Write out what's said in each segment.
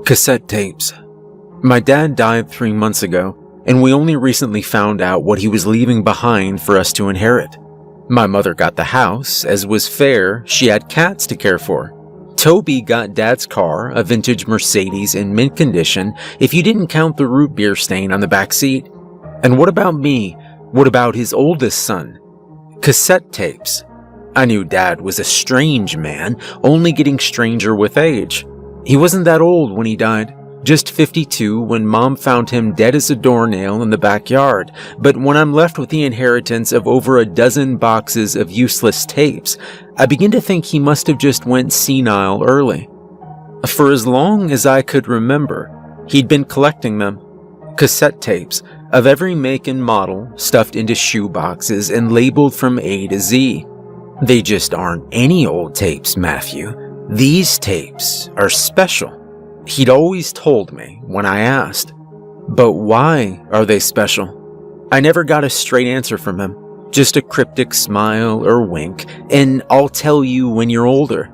Cassette tapes. My dad died 3 months ago, and we only recently found out what he was leaving behind for us to inherit. My mother got the house, as was fair, she had cats to care for. Toby got Dad's car, a vintage Mercedes in mint condition, if you didn't count the root beer stain on the back seat. And what about me? What about his oldest son? Cassette tapes. I knew Dad was a strange man, only getting stranger with age. He wasn't that old when he died, just 52 when Mom found him dead as a doornail in the backyard. But when I'm left with the inheritance of over a dozen boxes of useless tapes, I begin to think he must have just went senile early. For as long as I could remember, he'd been collecting them. Cassette tapes of every make and model stuffed into shoe boxes and labeled from A to Z. They just aren't any old tapes, Matthew. These tapes are special. He'd always told me when I asked. But why are they special? I never got a straight answer from him. Just a cryptic smile or wink, and I'll tell you when you're older.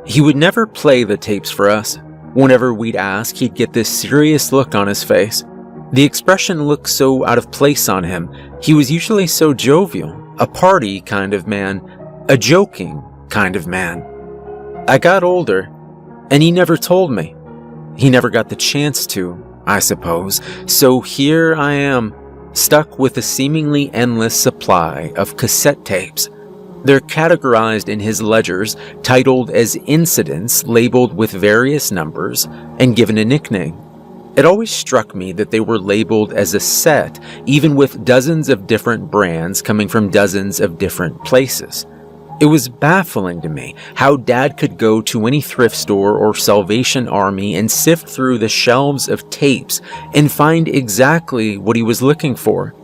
He would never play the tapes for us. Whenever we'd ask, he'd get this serious look on his face. The expression looked so out of place on him. He was usually so jovial, a party kind of man, a joking kind of man. I got older, and he never told me. He never got the chance to, I suppose, so here I am, stuck with a seemingly endless supply of cassette tapes. They're categorized in his ledgers, titled as incidents, labeled with various numbers, and given a nickname. It always struck me that they were labeled as a set, even with dozens of different brands coming from dozens of different places. It was baffling to me how Dad could go to any thrift store or Salvation Army and sift through the shelves of tapes and find exactly what he was looking for.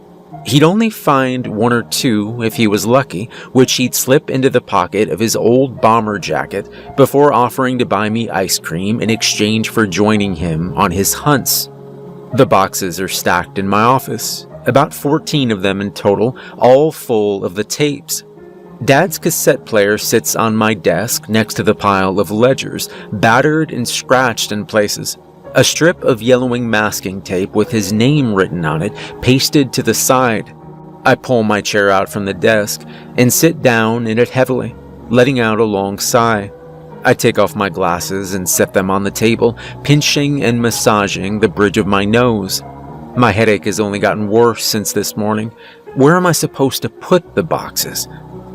He'd only find one or two if he was lucky, which he'd slip into the pocket of his old bomber jacket before offering to buy me ice cream in exchange for joining him on his hunts. The boxes are stacked in my office, about 14 of them in total, all full of the tapes. Dad's cassette player sits on my desk next to the pile of ledgers, battered and scratched in places. A strip of yellowing masking tape with his name written on it pasted to the side. I pull my chair out from the desk and sit down in it heavily, letting out a long sigh. I take off my glasses and set them on the table, pinching and massaging the bridge of my nose. My headache has only gotten worse since this morning. Where am I supposed to put the boxes?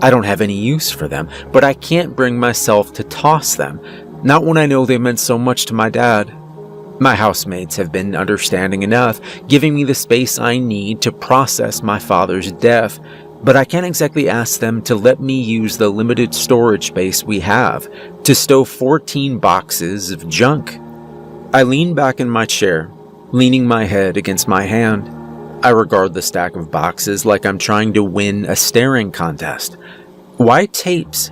I don't have any use for them, but I can't bring myself to toss them, not when I know they meant so much to my dad. My housemates have been understanding enough, giving me the space I need to process my father's death, but I can't exactly ask them to let me use the limited storage space we have to stow 14 boxes of junk. I lean back in my chair, leaning my head against my hand. I regard the stack of boxes like I'm trying to win a staring contest. Why tapes?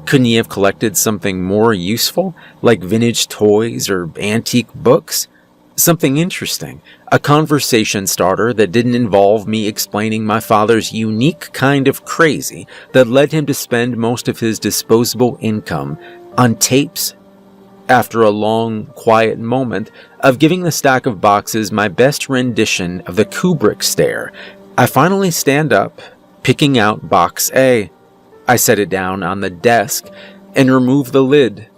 Couldn't he have collected something more useful, like vintage toys or antique books? Something interesting, a conversation starter that didn't involve me explaining my father's unique kind of crazy that led him to spend most of his disposable income on tapes. After a long, quiet moment of giving the stack of boxes my best rendition of the Kubrick stare, I finally stand up, picking out box A. I set it down on the desk and remove the lid.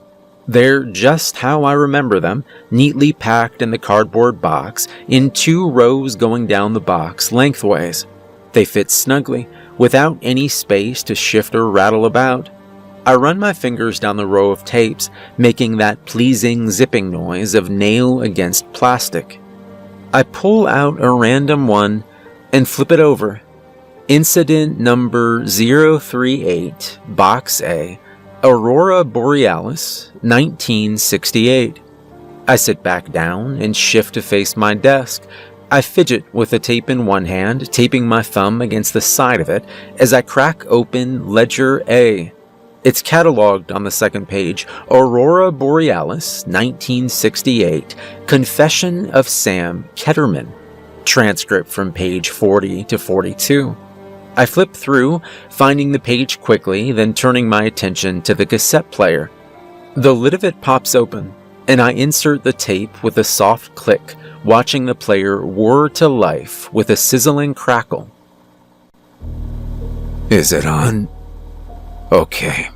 They're just how I remember them, neatly packed in the cardboard box, in 2 rows going down the box lengthways. They fit snugly, without any space to shift or rattle about. I run my fingers down the row of tapes, making that pleasing zipping noise of nail against plastic. I pull out a random one and flip it over. Incident number 038, Box A, Aurora Borealis, 1968. I sit back down and shift to face my desk. I fidget with the tape in one hand, taping my thumb against the side of it as I crack open Ledger A. It's cataloged on the second page, Aurora Borealis, 1968, Confession of Sam Ketterman. Transcript from page 40 to 42. I flip through, finding the page quickly, then turning my attention to the cassette player. The lid of it pops open, and I insert the tape with a soft click, watching the player whir to life with a sizzling crackle. Is it on? Okay.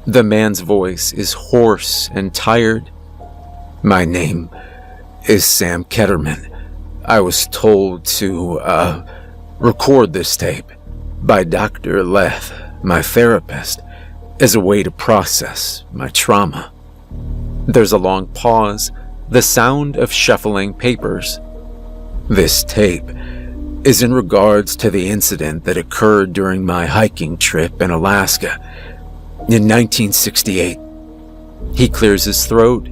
The man's voice is hoarse and tired. My name is Sam Ketterman. I was told to, record this tape by Dr. Leth, my therapist, as a way to process my trauma. There's a long pause, the sound of shuffling papers. This tape is in regards to the incident that occurred during my hiking trip in Alaska in 1968. He clears his throat.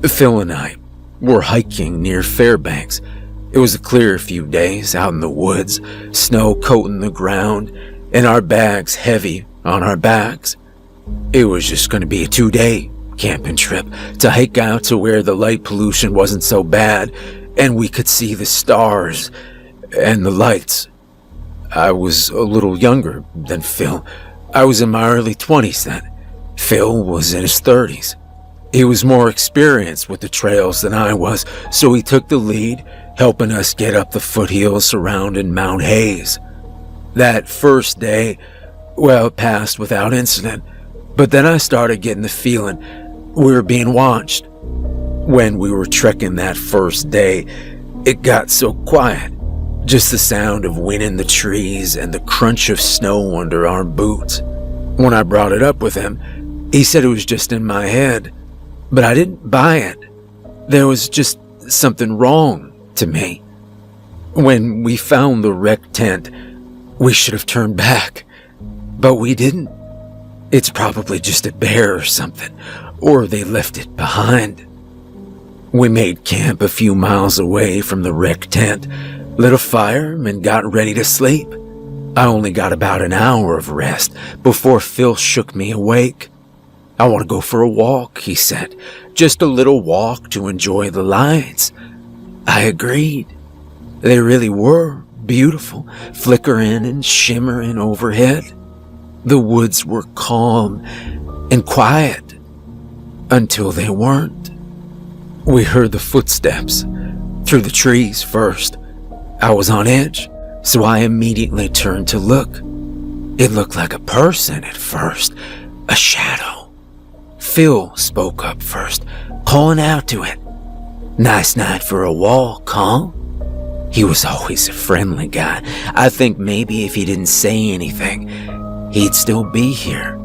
Phil and I, were hiking near Fairbanks. It was a clear few days out in the woods, snow coating the ground, and our bags heavy on our backs. It was just going to be a 2-day camping trip to hike out to where the light pollution wasn't so bad and we could see the stars and the lights. I was a little younger than Phil. I was in my early 20s then. Phil was in his 30s. He was more experienced with the trails than I was, so he took the lead, helping us get up the foothills surrounding Mount Hayes. That first day, well, it passed without incident, but then I started getting the feeling we were being watched. When we were trekking that first day, it got so quiet. Just the sound of wind in the trees and the crunch of snow under our boots. When I brought it up with him, he said it was just in my head, but I didn't buy it. There was just something wrong to me. When we found the wrecked tent, we should have turned back, but we didn't. It's probably just a bear or something, or they left it behind. We made camp a few miles away from the wrecked tent, lit a fire, and got ready to sleep. I only got about an hour of rest before Phil shook me awake. I want to go for a walk, he said. Just a little walk to enjoy the lights. I agreed. They really were beautiful, flickering and shimmering overhead. The woods were calm and quiet until they weren't. We heard the footsteps through the trees first. I was on edge, so I immediately turned to look. It looked like a person at first, a shadow. Phil spoke up first, calling out to it. Nice night for a walk, huh? He was always a friendly guy. I think maybe if he didn't say anything, he'd still be here.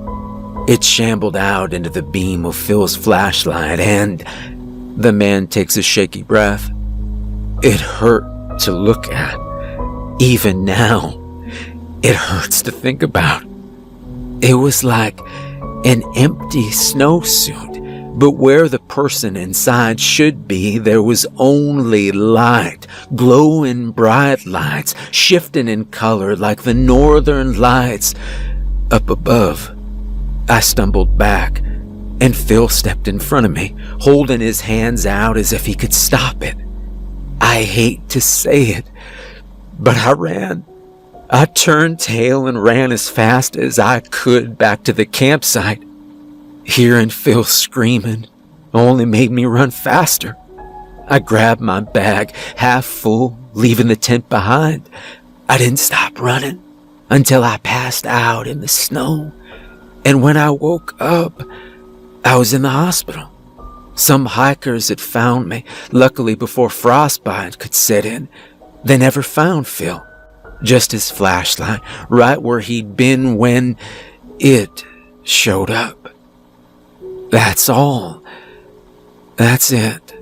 It shambled out into the beam of Phil's flashlight and the man takes a shaky breath. It hurt to look at. Even now, it hurts to think about. It was like an empty snowsuit, but where the person inside should be, there was only light, glowing bright lights, shifting in color like the northern lights up above. I stumbled back, and Phil stepped in front of me, holding his hands out as if he could stop it. I hate to say it, but I ran. I turned tail and ran as fast as I could back to the campsite. Hearing Phil screaming only made me run faster. I grabbed my bag, half full, leaving the tent behind. I didn't stop running until I passed out in the snow. And when I woke up, I was in the hospital. Some hikers had found me, luckily before frostbite could set in. They never found Phil, just his flashlight, right where he'd been when it showed up. That's all. That's it.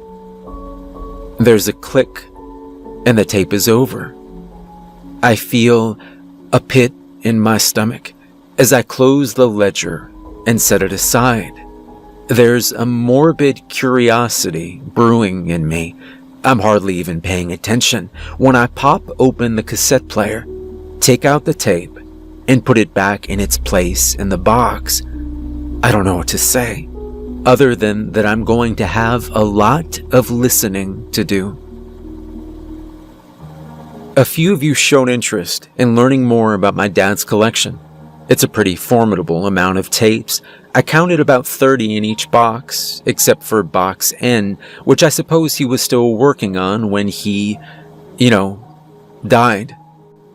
There's a click, and the tape is over. I feel a pit in my stomach as I close the ledger and set it aside. There's a morbid curiosity brewing in me. I'm hardly even paying attention when I pop open the cassette player, take out the tape, and put it back in its place in the box. I don't know what to say, other than that I'm going to have a lot of listening to do. A few of you showed interest in learning more about my dad's collection. It's a pretty formidable amount of tapes, I counted about 30 in each box, except for box N, which I suppose he was still working on when he, died.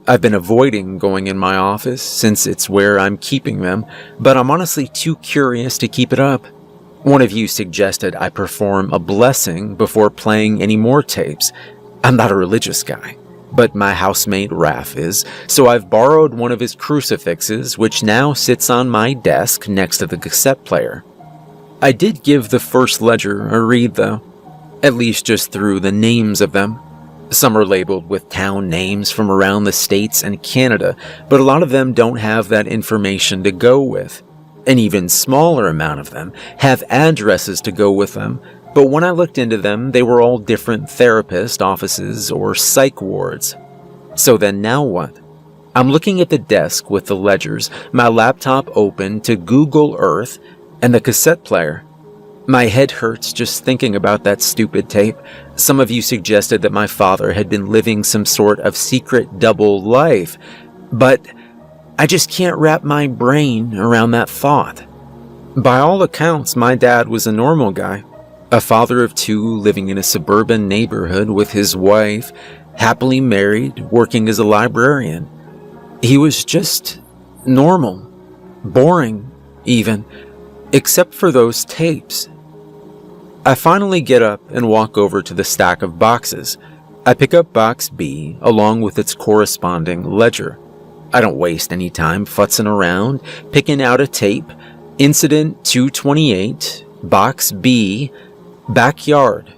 I've been avoiding going in my office since it's where I'm keeping them, but I'm honestly too curious to keep it up. One of you suggested I perform a blessing before playing any more tapes. I'm not a religious guy, but my housemate Raph is, so I've borrowed one of his crucifixes, which now sits on my desk next to the cassette player. I did give the first ledger a read though, at least just through the names of them. Some are labeled with town names from around the States and Canada, but a lot of them don't have that information to go with. An even smaller amount of them have addresses to go with them, but when I looked into them, they were all different therapist offices or psych wards. So then now what? I'm looking at the desk with the ledgers, my laptop open to Google Earth, and the cassette player. My head hurts just thinking about that stupid tape. Some of you suggested that my father had been living some sort of secret double life, but I just can't wrap my brain around that thought. By all accounts, my dad was a normal guy, a father of two living in a suburban neighborhood with his wife, happily married, working as a librarian. He was just normal, boring even, except for those tapes. I finally get up and walk over to the stack of boxes. I pick up box B along with its corresponding ledger. I don't waste any time futzing around, picking out a tape. Incident 228, box B, backyard.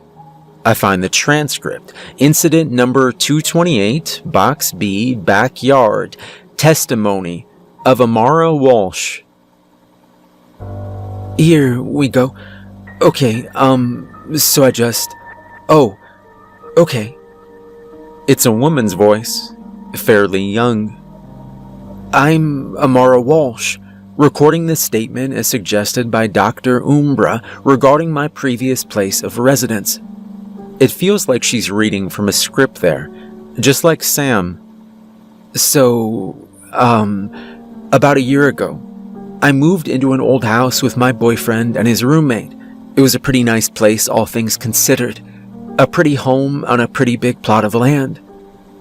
I find the transcript. Incident number 228, box B, backyard. Testimony of Amara Walsh. Here we go. Okay, so I just... Oh, okay. It's a woman's voice, fairly young. I'm Amara Walsh, recording this statement as suggested by Dr. Umbra regarding my previous place of residence. It feels like she's reading from a script there, just like Sam. So, about a year ago, I moved into an old house with my boyfriend and his roommate. It was a pretty nice place, all things considered. A pretty home on a pretty big plot of land.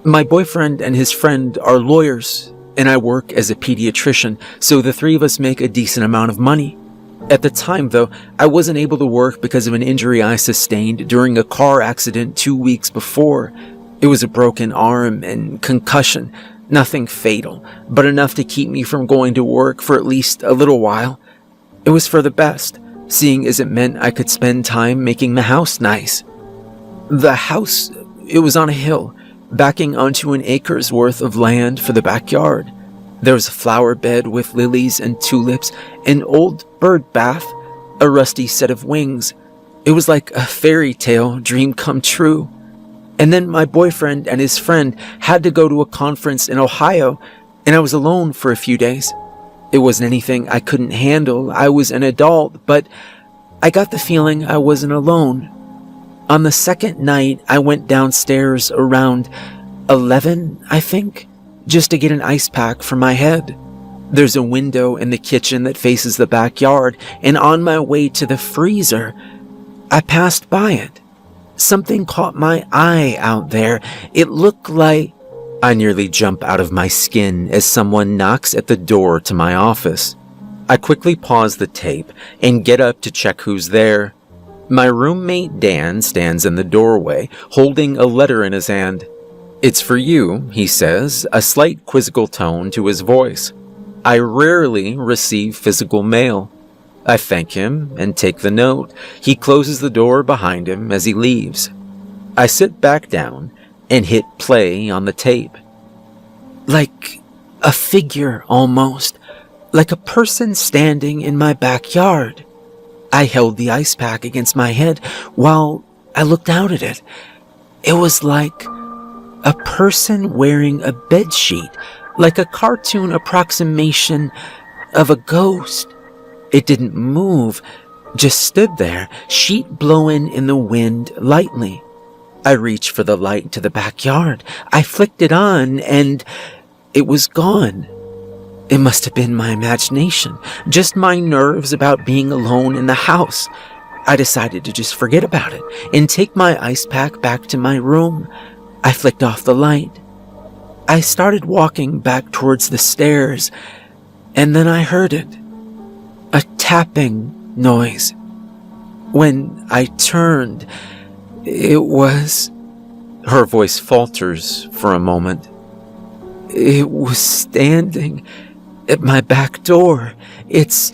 My boyfriend and his friend are lawyers, and I work as a pediatrician, so the three of us make a decent amount of money. At the time, though, I wasn't able to work because of an injury I sustained during a car accident 2 weeks before. It was a broken arm and concussion, nothing fatal, but enough to keep me from going to work for at least a little while. It was for the best, seeing as it meant I could spend time making the house nice. The house, it was on a hill, backing onto an acre's worth of land for the backyard. There was a flower bed with lilies and tulips, an old bird bath, a rusty set of wings. It was like a fairy tale dream come true. And then my boyfriend and his friend had to go to a conference in Ohio, and I was alone for a few days. It wasn't anything I couldn't handle. I was an adult, but I got the feeling I wasn't alone. On the second night, I went downstairs around 11, I think, just to get an ice pack for my head. There's a window in the kitchen that faces the backyard, and on my way to the freezer, I passed by it. Something caught my eye out there. It looked like... I nearly jump out of my skin as someone knocks at the door to my office. I quickly pause the tape and get up to check who's there. My roommate Dan stands in the doorway, holding a letter in his hand. "It's for you," he says, a slight quizzical tone to his voice. I rarely receive physical mail. I thank him and take the note. He closes the door behind him as he leaves. I sit back down and hit play on the tape. Like a figure almost, like a person standing in my backyard. I held the ice pack against my head while I looked out at it. It was like a person wearing a bedsheet, like a cartoon approximation of a ghost. It didn't move, just stood there, sheet blowing in the wind lightly. I reached for the light to the backyard. I flicked it on, and it was gone. It must have been my imagination, just my nerves about being alone in the house. I decided to just forget about it and take my ice pack back to my room. I flicked off the light. I started walking back towards the stairs, and then I heard it. A tapping noise. When I turned, it was... Her voice falters for a moment. It was standing at my back door, its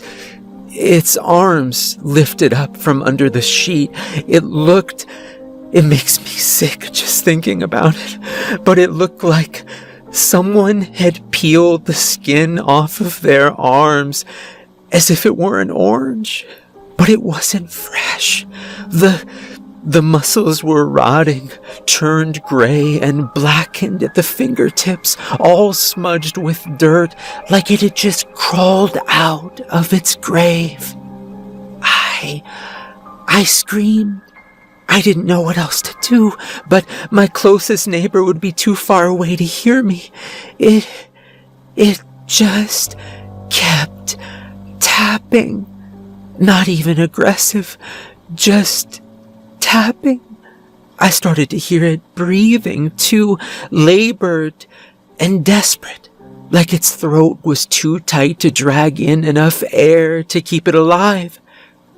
arms lifted up from under the sheet. It makes me sick just thinking about it, but it looked like someone had peeled the skin off of their arms as if it were an orange, but it wasn't fresh. The muscles were rotting, turned gray and blackened at the fingertips, all smudged with dirt, like it had just crawled out of its grave. I screamed. I didn't know what else to do, but my closest neighbor would be too far away to hear me. It just kept tapping. Not even aggressive, just tapping. I started to hear it breathing, too labored and desperate, like its throat was too tight to drag in enough air to keep it alive.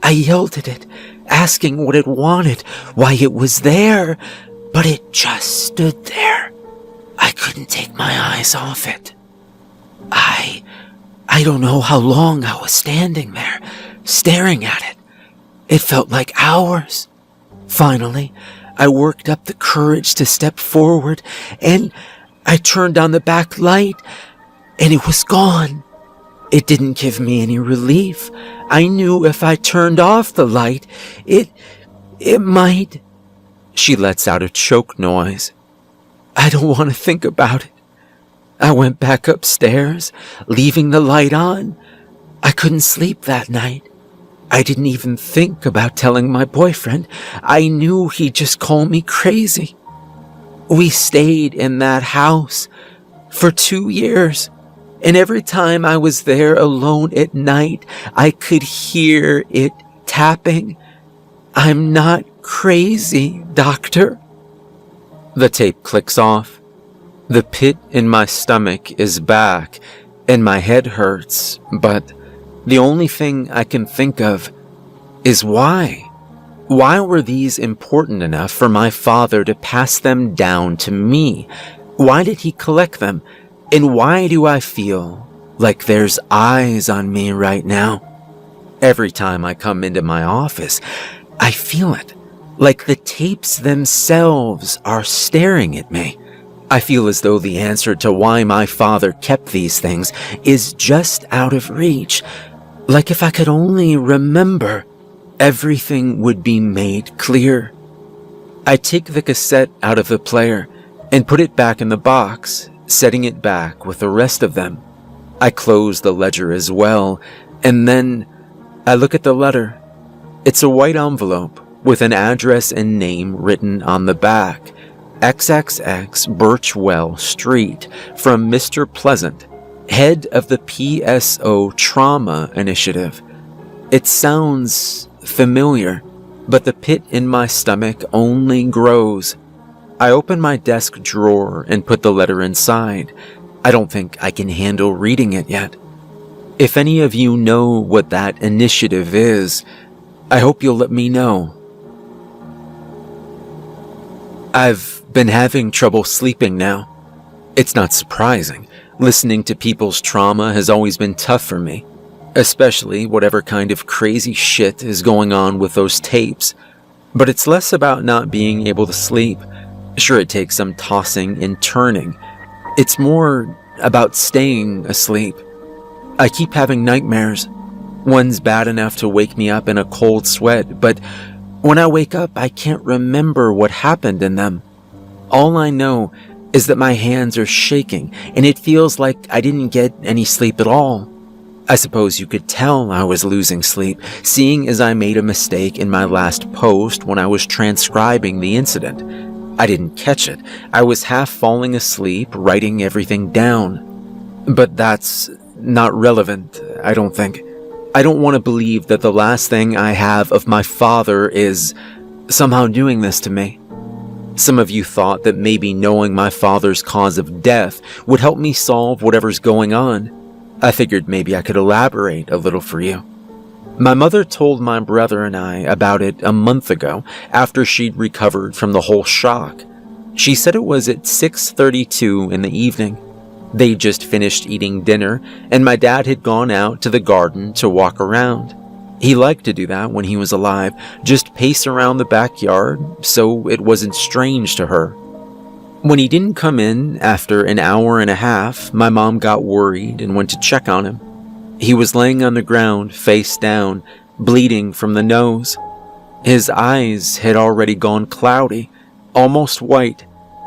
I yelled at it, asking what it wanted, why it was there, but it just stood there. I couldn't take my eyes off it. I don't know how long I was standing there, staring at it. It felt like hours. Finally, I worked up the courage to step forward, and I turned on the back light, and it was gone. It didn't give me any relief. I knew if I turned off the light, it might... She lets out a choke noise. I don't want to think about it. I went back upstairs, leaving the light on. I couldn't sleep that night. I didn't even think about telling my boyfriend. I knew he'd just call me crazy. We stayed in that house for 2 years, and every time I was there alone at night, I could hear it tapping. I'm not crazy, doctor. The tape clicks off. The pit in my stomach is back, and my head hurts, but the only thing I can think of is why. Why were these important enough for my father to pass them down to me? Why did he collect them? And why do I feel like there's eyes on me right now? Every time I come into my office, I feel it, like the tapes themselves are staring at me. I feel as though the answer to why my father kept these things is just out of reach. Like if I could only remember, everything would be made clear. I take the cassette out of the player and put it back in the box, setting it back with the rest of them. I close the ledger as well, and then I look at the letter. It's a white envelope with an address and name written on the back. XXX Birchwell Street, from Mr. Pleasant, head of the PSO Trauma Initiative. It sounds familiar, but the pit in my stomach only grows. I open my desk drawer and put the letter inside. I don't think I can handle reading it yet. If any of you know what that initiative is, I hope you'll let me know. I've been having trouble sleeping now. It's not surprising. Listening to people's trauma has always been tough for me, especially whatever kind of crazy shit is going on with those tapes. But it's less about not being able to sleep. Sure, it takes some tossing and turning. It's more about staying asleep. I keep having nightmares. One's bad enough to wake me up in a cold sweat, but when I wake up, I can't remember what happened in them. All I know is that my hands are shaking, and it feels like I didn't get any sleep at all. I suppose you could tell I was losing sleep, seeing as I made a mistake in my last post when I was transcribing the incident. I didn't catch it. I was half falling asleep, writing everything down. But that's not relevant, I don't think. I don't want to believe that the last thing I have of my father is somehow doing this to me. Some of you thought that maybe knowing my father's cause of death would help me solve whatever's going on. I figured maybe I could elaborate a little for you. My mother told my brother and I about it a month ago after she'd recovered from the whole shock. She said it was at 6:32 in the evening. They just finished eating dinner, and my dad had gone out to the garden to walk around. He liked to do that when he was alive, just pace around the backyard, so it wasn't strange to her. When he didn't come in after an hour and a half, my mom got worried and went to check on him. He was laying on the ground, face down, bleeding from the nose. His eyes had already gone cloudy, almost white,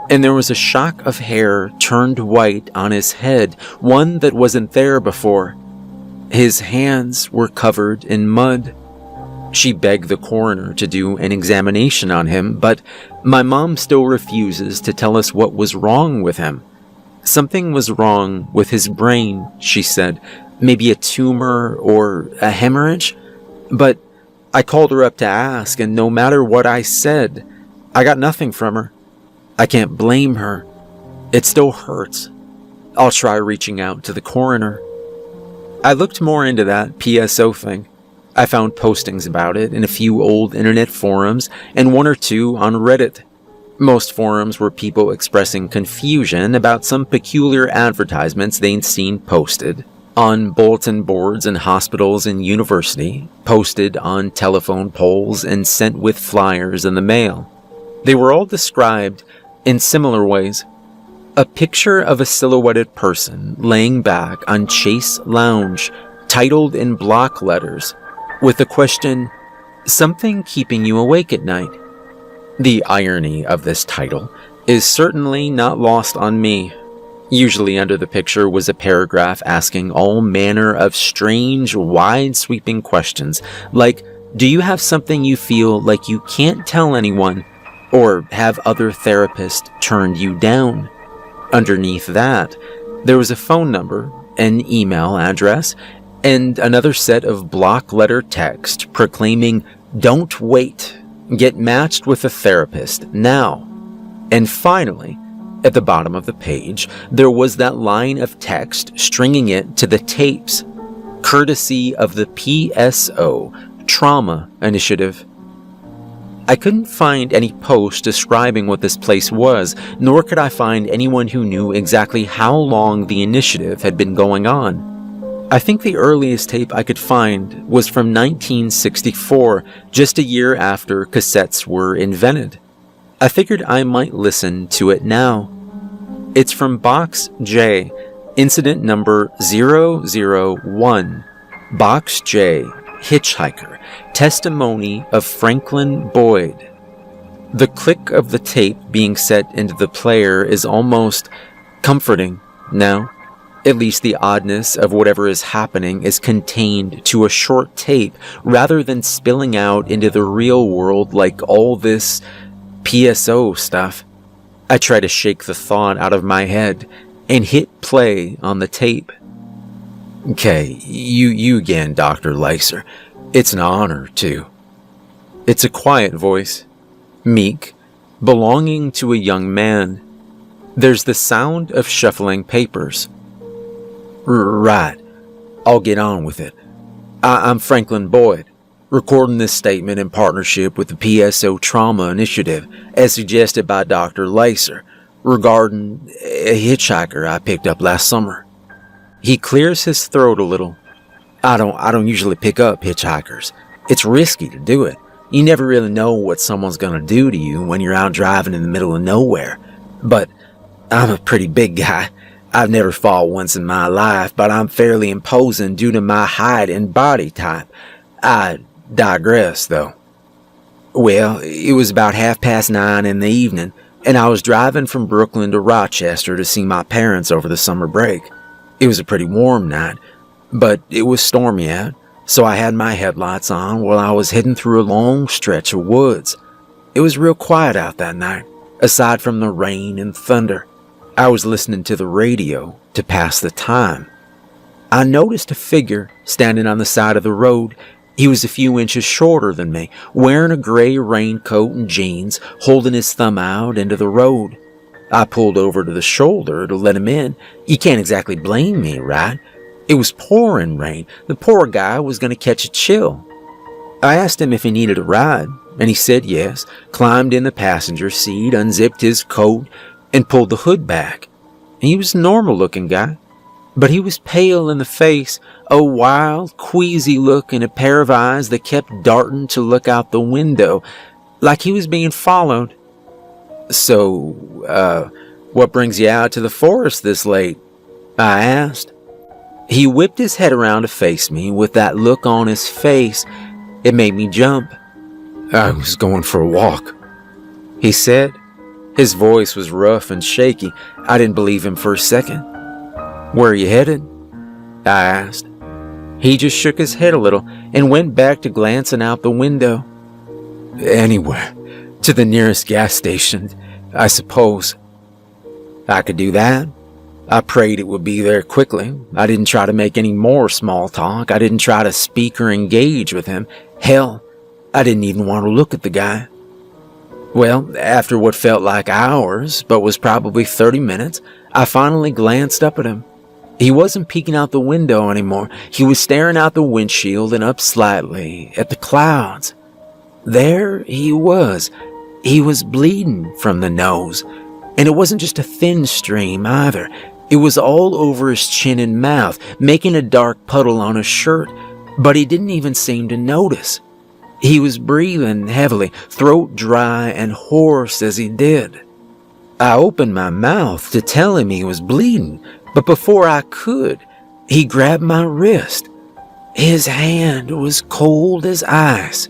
and there was a shock of hair turned white on his head, one that wasn't there before. His hands were covered in mud. She begged the coroner to do an examination on him, but my mom still refuses to tell us what was wrong with him. Something was wrong with his brain, she said, maybe a tumor or a hemorrhage. But I called her up to ask, and no matter what I said, I got nothing from her. I can't blame her. It still hurts. I'll try reaching out to the coroner. I looked more into that PSO thing. I found postings about it in a few old internet forums and one or two on Reddit. Most forums were people expressing confusion about some peculiar advertisements they'd seen posted on bulletin boards in hospitals and university, posted on telephone poles, and sent with flyers in the mail. They were all described in similar ways. A picture of a silhouetted person laying back on Chase Lounge, titled in block letters, with the question, "Something keeping you awake at night?" The irony of this title is certainly not lost on me. Usually under the picture was a paragraph asking all manner of strange, wide-sweeping questions, like, do you have something you feel like you can't tell anyone, or have other therapists turned you down? Underneath that, there was a phone number, an email address, and another set of block letter text proclaiming, "Don't wait, get matched with a therapist now." And finally, at the bottom of the page, there was that line of text stringing it to the tapes, courtesy of the PSO Trauma Initiative. I couldn't find any post describing what this place was, nor could I find anyone who knew exactly how long the initiative had been going on. I think the earliest tape I could find was from 1964, just a year after cassettes were invented. I figured I might listen to it now. It's from Box J, incident number 001, Box J, Hitchhiker, testimony of Franklin Boyd. The click of the tape being set into the player is almost comforting now. At least the oddness of whatever is happening is contained to a short tape rather than spilling out into the real world like all this PSO stuff. I try to shake the thought out of my head and hit play on the tape. "Okay, you again, Dr. Leiser. It's an honor, too." It's a quiet voice, meek, belonging to a young man. There's the sound of shuffling papers. "Right, I'll get on with it. I'm Franklin Boyd, recording this statement in partnership with the PSO Trauma Initiative, as suggested by Dr. Leiser, regarding a hitchhiker I picked up last summer." He clears his throat a little. I don't usually pick up hitchhikers. It's risky to do it. You never really know what someone's gonna do to you when you're out driving in the middle of nowhere. But I'm a pretty big guy. I've never fought once in my life, but I'm fairly imposing due to my height and body type. I digress, though. Well, it was about 9:30 in the evening, and I was driving from Brooklyn to Rochester to see my parents over the summer break. It was a pretty warm night, but it was stormy out, so I had my headlights on while I was heading through a long stretch of woods. It was real quiet out that night, aside from the rain and thunder. I was listening to the radio to pass the time. I noticed a figure standing on the side of the road. He was a few inches shorter than me, wearing a gray raincoat and jeans, holding his thumb out into the road. I pulled over to the shoulder to let him in. You can't exactly blame me, right? It was pouring rain. The poor guy was going to catch a chill. I asked him if he needed a ride, and he said yes, climbed in the passenger seat, unzipped his coat, and pulled the hood back. He was a normal-looking guy, but he was pale in the face, a wild, queasy look and a pair of eyes that kept darting to look out the window, like he was being followed. So, what brings you out to the forest this late? I asked. He whipped his head around to face me with that look on his face. It made me jump. I was going for a walk, he said. His voice was rough and shaky. I didn't believe him for a second. Where are you headed? I asked. He just shook his head a little and went back to glancing out the window. Anywhere. To the nearest gas station, I suppose. I could do that. I prayed it would be there quickly. I didn't try to make any more small talk. I didn't try to speak or engage with him. Hell, I didn't even want to look at the guy. Well, after what felt like hours, but was probably 30 minutes, I finally glanced up at him. He wasn't peeking out the window anymore. He was staring out the windshield and up slightly at the clouds. There he was. He was bleeding from the nose. And it wasn't just a thin stream either. It was all over his chin and mouth, making a dark puddle on his shirt. But he didn't even seem to notice. He was breathing heavily, throat dry and hoarse as he did. I opened my mouth to tell him he was bleeding, but before I could, he grabbed my wrist. His hand was cold as ice.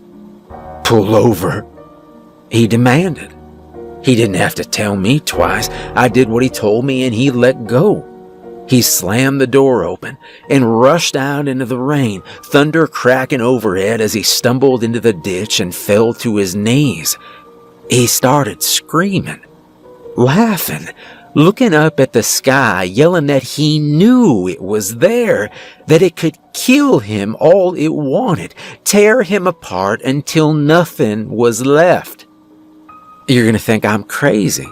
Pull over, he demanded. He didn't have to tell me twice. I did what he told me and he let go. He slammed the door open and rushed out into the rain, thunder cracking overhead as he stumbled into the ditch and fell to his knees. He started screaming, laughing, looking up at the sky, yelling that he knew it was there, that it could kill him all it wanted, tear him apart until nothing was left. You're going to think I'm crazy,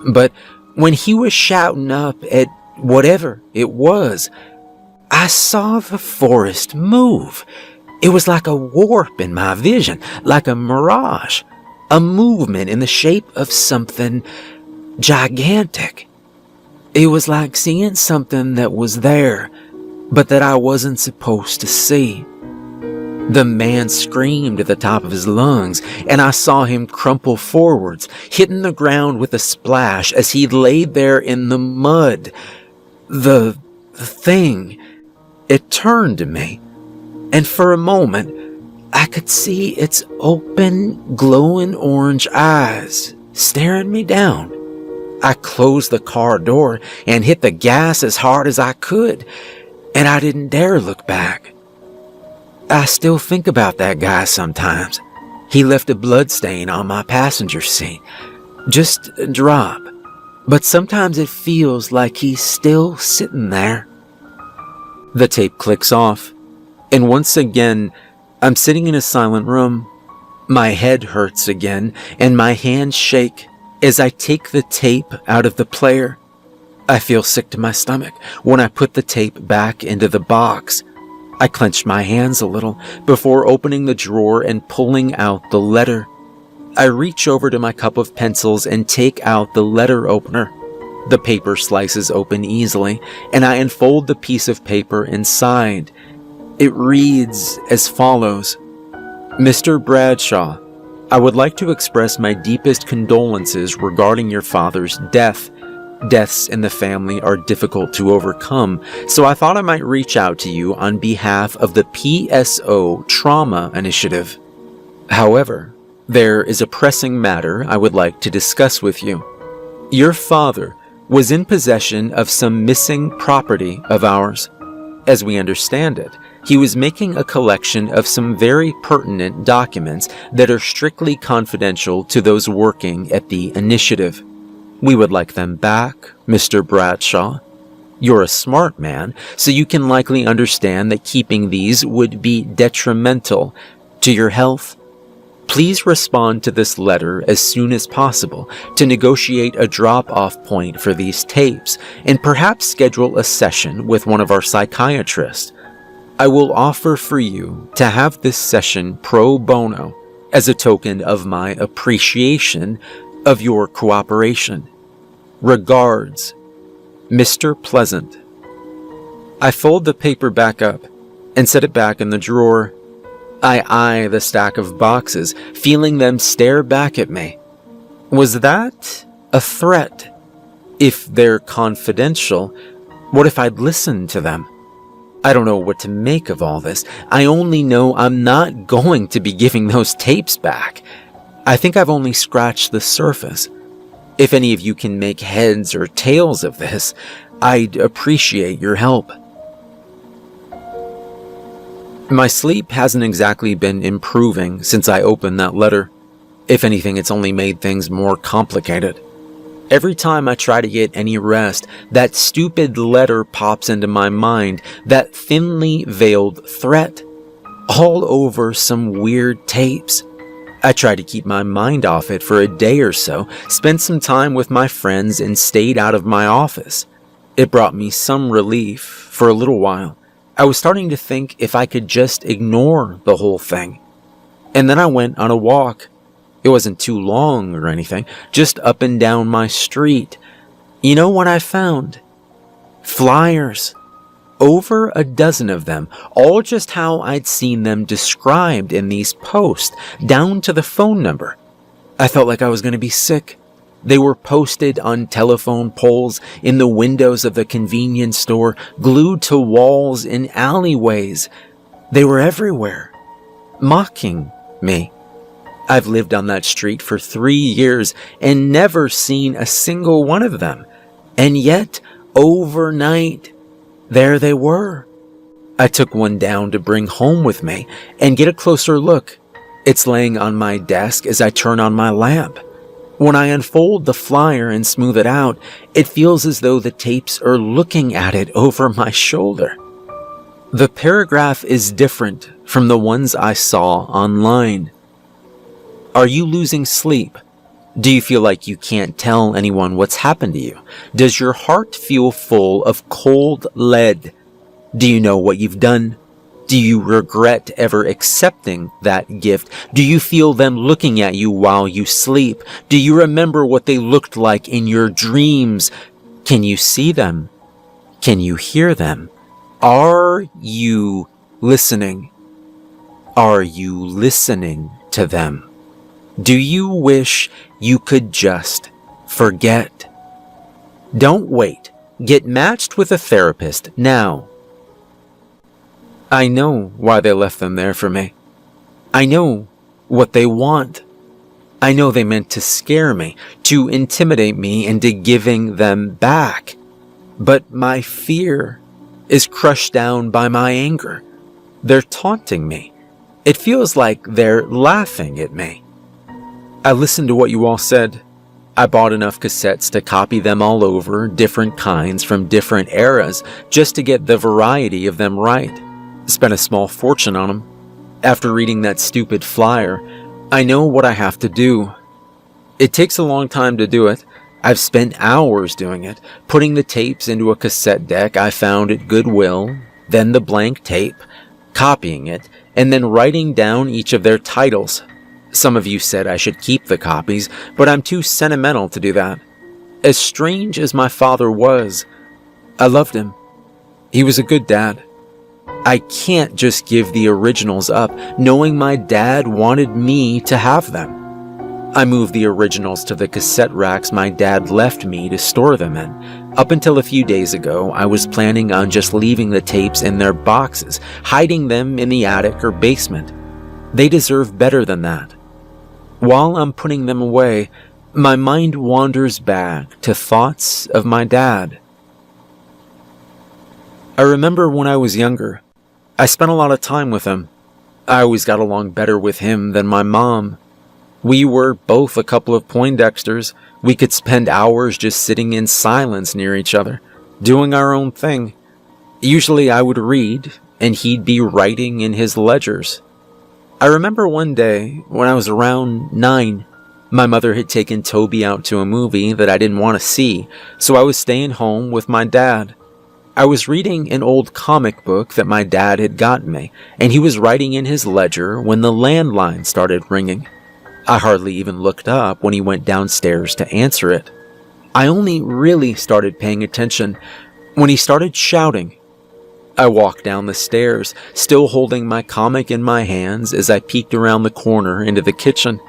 but when he was shouting up at whatever it was, I saw the forest move. It was like a warp in my vision, like a mirage, a movement in the shape of something gigantic. It was like seeing something that was there, but that I wasn't supposed to see. The man screamed at the top of his lungs, and I saw him crumple forwards, hitting the ground with a splash as he laid there in the mud. The thing, it turned to me, and for a moment, I could see its open, glowing orange eyes staring me down. I closed the car door and hit the gas as hard as I could, and I didn't dare look back. I still think about that guy sometimes. He left a bloodstain on my passenger seat. Just a drop. But sometimes it feels like he's still sitting there. The tape clicks off, and once again, I'm sitting in a silent room. My head hurts again, and my hands shake as I take the tape out of the player. I feel sick to my stomach when I put the tape back into the box. I clench my hands a little before opening the drawer and pulling out the letter. I reach over to my cup of pencils and take out the letter opener. The paper slices open easily, and I unfold the piece of paper inside. It reads as follows. Mr. Bradshaw, I would like to express my deepest condolences regarding your father's death. Deaths in the family are difficult to overcome, so I thought I might reach out to you on behalf of the PSO Trauma Initiative. However, there is a pressing matter I would like to discuss with you. Your father was in possession of some missing property of ours. As we understand it, he was making a collection of some very pertinent documents that are strictly confidential to those working at the initiative. We would like them back, Mr. Bradshaw. You're a smart man, so you can likely understand that keeping these would be detrimental to your health. Please respond to this letter as soon as possible to negotiate a drop-off point for these tapes and perhaps schedule a session with one of our psychiatrists. I will offer for you to have this session pro bono as a token of my appreciation of your cooperation. Regards, Mr. Pleasant. I fold the paper back up and set it back in the drawer. I eye the stack of boxes, feeling them stare back at me. Was that a threat? If they're confidential, what if I'd listened to them? I don't know what to make of all this. I only know I'm not going to be giving those tapes back. I think I've only scratched the surface. If any of you can make heads or tails of this, I'd appreciate your help. My sleep hasn't exactly been improving since I opened that letter. If anything, it's only made things more complicated. Every time I try to get any rest, that stupid letter pops into my mind, that thinly veiled threat, all over some weird tapes. I tried to keep my mind off it for a day or so, spent some time with my friends, and stayed out of my office. It brought me some relief for a little while. I was starting to think if I could just ignore the whole thing. And then I went on a walk. It wasn't too long or anything, just up and down my street. You know what I found? Flyers. Over a dozen of them, all just how I'd seen them described in these posts, down to the phone number. I felt like I was going to be sick. They were posted on telephone poles, in the windows of the convenience store, glued to walls in alleyways. They were everywhere, mocking me. I've lived on that street for 3 years and never seen a single one of them. And yet, overnight, there they were. I took one down to bring home with me and get a closer look. It's laying on my desk as I turn on my lamp. When I unfold the flyer and smooth it out, it feels as though the tapes are looking at it over my shoulder. The paragraph is different from the ones I saw online. Are you losing sleep? Do you feel like you can't tell anyone what's happened to you? Does your heart feel full of cold lead? Do you know what you've done? Do you regret ever accepting that gift? Do you feel them looking at you while you sleep? Do you remember what they looked like in your dreams? Can you see them? Can you hear them? Are you listening? Are you listening to them? Do you wish you could just forget? Don't wait. Get matched with a therapist now. I know why they left them there for me. I know what they want. I know they meant to scare me, to intimidate me into giving them back. But my fear is crushed down by my anger. They're taunting me. It feels like they're laughing at me. I listened to what you all said. I bought enough cassettes to copy them all over, different kinds from different eras, just to get the variety of them right. Spent a small fortune on them. After reading that stupid flyer, I know what I have to do. It takes a long time to do it. I've spent hours doing it, putting the tapes into a cassette deck I found at Goodwill, then the blank tape, copying it, and then writing down each of their titles. Some of you said I should keep the copies, but I'm too sentimental to do that. As strange as my father was, I loved him. He was a good dad. I can't just give the originals up, knowing my dad wanted me to have them. I moved the originals to the cassette racks my dad left me to store them in. Up until a few days ago, I was planning on just leaving the tapes in their boxes, hiding them in the attic or basement. They deserve better than that. While I'm putting them away, my mind wanders back to thoughts of my dad. I remember when I was younger, I spent a lot of time with him. I always got along better with him than my mom. We were both a couple of Poindexters. We could spend hours just sitting in silence near each other, doing our own thing. Usually I would read, and he'd be writing in his ledgers. I remember one day, when I was around 9, my mother had taken Toby out to a movie that I didn't want to see, so I was staying home with my dad. I was reading an old comic book that my dad had gotten me, and he was writing in his ledger when the landline started ringing. I hardly even looked up when he went downstairs to answer it. I only really started paying attention when he started shouting. I walked down the stairs, still holding my comic in my hands as I peeked around the corner into the kitchen.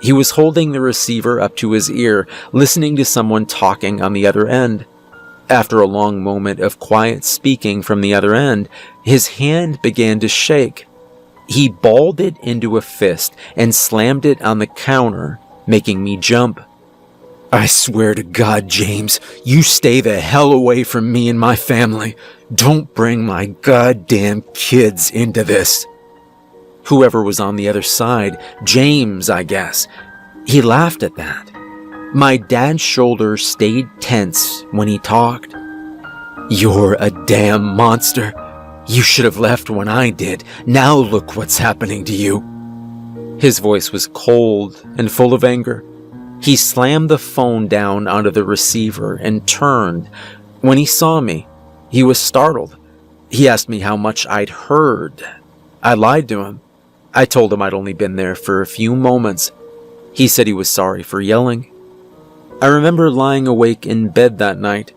He was holding the receiver up to his ear, listening to someone talking on the other end. After a long moment of quiet speaking from the other end, his hand began to shake. He balled it into a fist and slammed it on the counter, making me jump. "I swear to God, James, you stay the hell away from me and my family. Don't bring my goddamn kids into this." Whoever was on the other side, James, I guess, he laughed at that. My dad's shoulders stayed tense when he talked. "You're a damn monster. You should have left when I did. Now look what's happening to you." His voice was cold and full of anger. He slammed the phone down onto the receiver and turned. When he saw me, he was startled. He asked me how much I'd heard. I lied to him. I told him I'd only been there for a few moments. He said he was sorry for yelling. I remember lying awake in bed that night.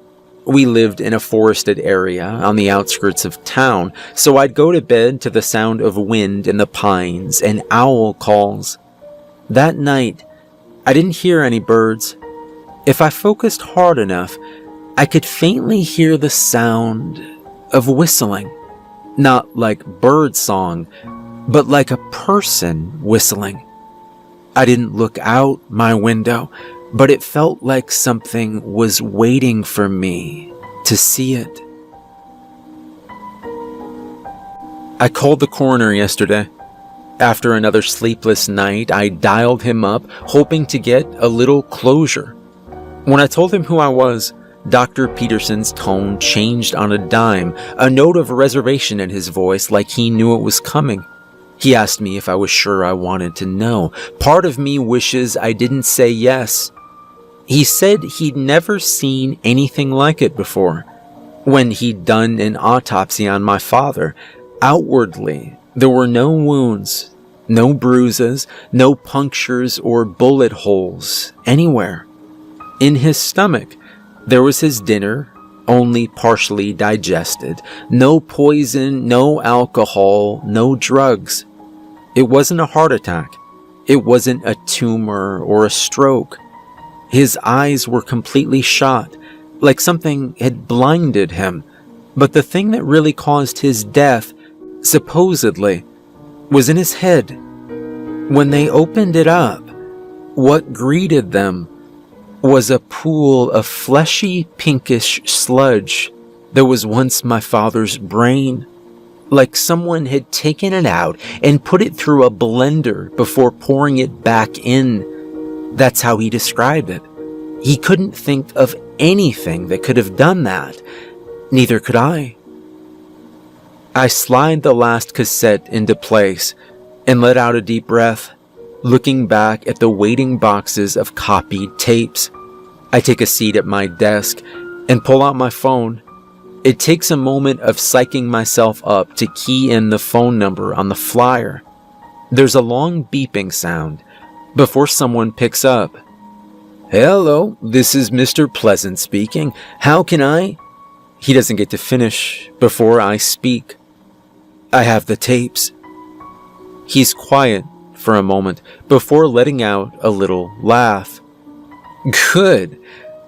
We lived in a forested area on the outskirts of town, so I'd go to bed to the sound of wind in the pines and owl calls. That night, I didn't hear any birds. If I focused hard enough, I could faintly hear the sound of whistling. Not like bird song, but like a person whistling. I didn't look out my window, but it felt like something was waiting for me to see it. I called the coroner yesterday. After another sleepless night, I dialed him up, hoping to get a little closure. When I told him who I was, Dr. Peterson's tone changed on a dime, a note of reservation in his voice like he knew it was coming. He asked me if I was sure I wanted to know. Part of me wishes I didn't say yes. He said he'd never seen anything like it before. When he'd done an autopsy on my father, outwardly, there were no wounds, no bruises, no punctures or bullet holes anywhere. In his stomach, there was his dinner, only partially digested. No poison, no alcohol, no drugs. It wasn't a heart attack. It wasn't a tumor or a stroke. His eyes were completely shot, like something had blinded him. But the thing that really caused his death, supposedly, was in his head. When they opened it up, what greeted them was a pool of fleshy pinkish sludge that was once my father's brain. Like someone had taken it out and put it through a blender before pouring it back in. That's how he described it. He couldn't think of anything that could have done that. Neither could I. I slid the last cassette into place and let out a deep breath, looking back at the waiting boxes of copied tapes. I take a seat at my desk and pull out my phone. It takes a moment of psyching myself up to key in the phone number on the flyer. There's a long beeping sound before someone picks up. "Hello, this is Mr. Pleasant speaking. How can I?" He doesn't get to finish before I speak. "I have the tapes." He's quiet for a moment before letting out a little laugh. "Good.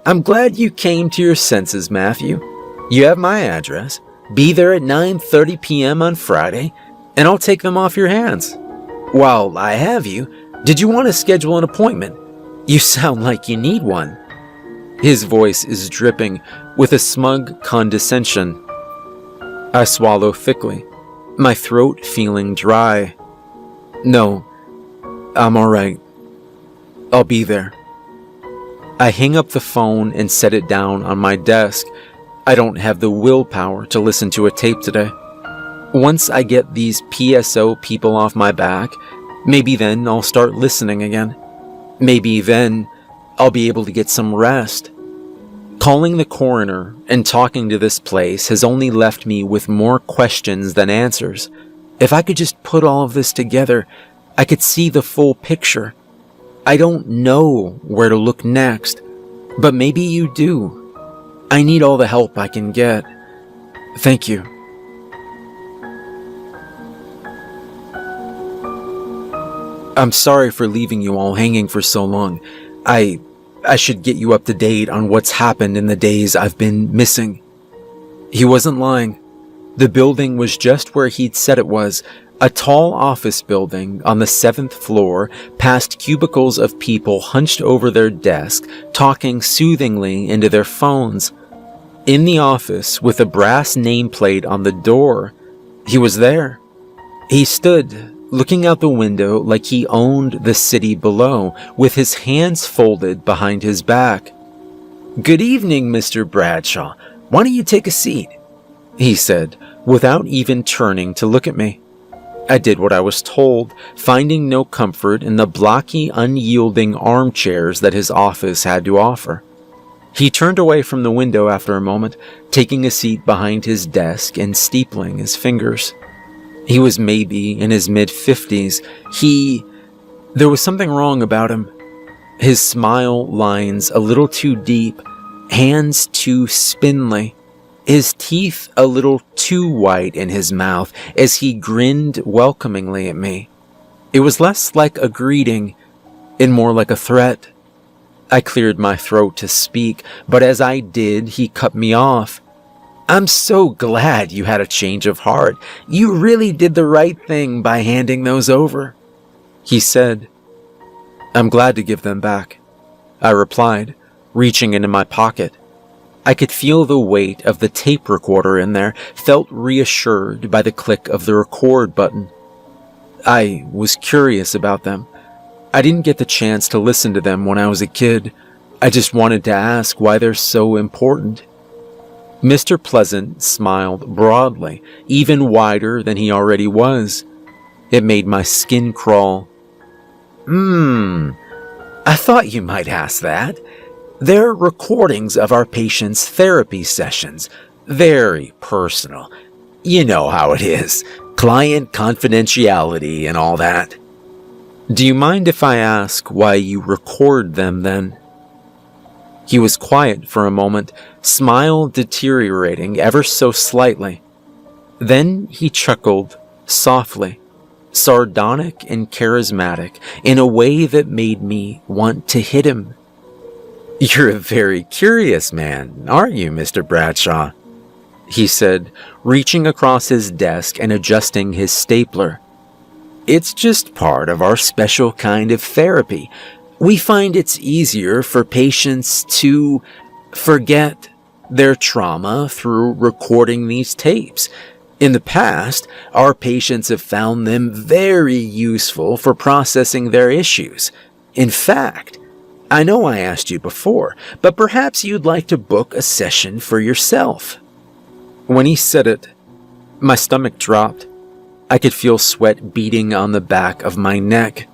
I'm glad you came to your senses, Matthew. You have my address. Be there at 9:30 p.m. on Friday, and I'll take them off your hands. While I have you, did you want to schedule an appointment? You sound like you need one." His voice is dripping with a smug condescension. I swallow thickly, my throat feeling dry. "No, I'm all right. I'll be there." I hang up the phone and set it down on my desk. I don't have the willpower to listen to a tape today. Once I get these PSO people off my back, maybe then I'll start listening again. Maybe then I'll be able to get some rest. Calling the coroner and talking to this place has only left me with more questions than answers. If I could just put all of this together, I could see the full picture. I don't know where to look next, but maybe you do. I need all the help I can get. Thank you. I'm sorry for leaving you all hanging for so long. I should get you up to date on what's happened in the days I've been missing. He wasn't lying. The building was just where he'd said it was, a tall office building on the 7th floor, past cubicles of people hunched over their desk, talking soothingly into their phones. In the office, with a brass nameplate on the door, he was there. He stood, looking out the window like he owned the city below, with his hands folded behind his back. "Good evening, Mr. Bradshaw. Why don't you take a seat?" he said, without even turning to look at me. I did what I was told, finding no comfort in the blocky, unyielding armchairs that his office had to offer. He turned away from the window after a moment, taking a seat behind his desk and steepling his fingers. He was maybe in his mid-50s. There was something wrong about him. His smile lines a little too deep, hands too spindly, his teeth a little too white in his mouth as he grinned welcomingly at me. It was less like a greeting and more like a threat. I cleared my throat to speak, but as I did, he cut me off. "I'm so glad you had a change of heart. You really did the right thing by handing those over," he said. "I'm glad to give them back," I replied, reaching into my pocket. I could feel the weight of the tape recorder in there, felt reassured by the click of the record button. I was curious about them. I didn't get the chance to listen to them when I was a kid. I just wanted to ask why they're so important. Mr. Pleasant smiled broadly, even wider than he already was. It made my skin crawl. I thought you might ask that. They're recordings of our patients' therapy sessions. Very personal. You know how it is. Client confidentiality and all that. Do you mind if I ask why you record them then? He was quiet for a moment, smile deteriorating ever so slightly. Then he chuckled softly, sardonic and charismatic, in a way that made me want to hit him. "You're a very curious man, aren't you, Mr. Bradshaw?" he said, reaching across his desk and adjusting his stapler. "It's just part of our special kind of therapy. We find it's easier for patients to forget their trauma through recording these tapes. In the past, our patients have found them very useful for processing their issues. In fact, I know I asked you before, but perhaps you'd like to book a session for yourself." When he said it, my stomach dropped. I could feel sweat beading on the back of my neck.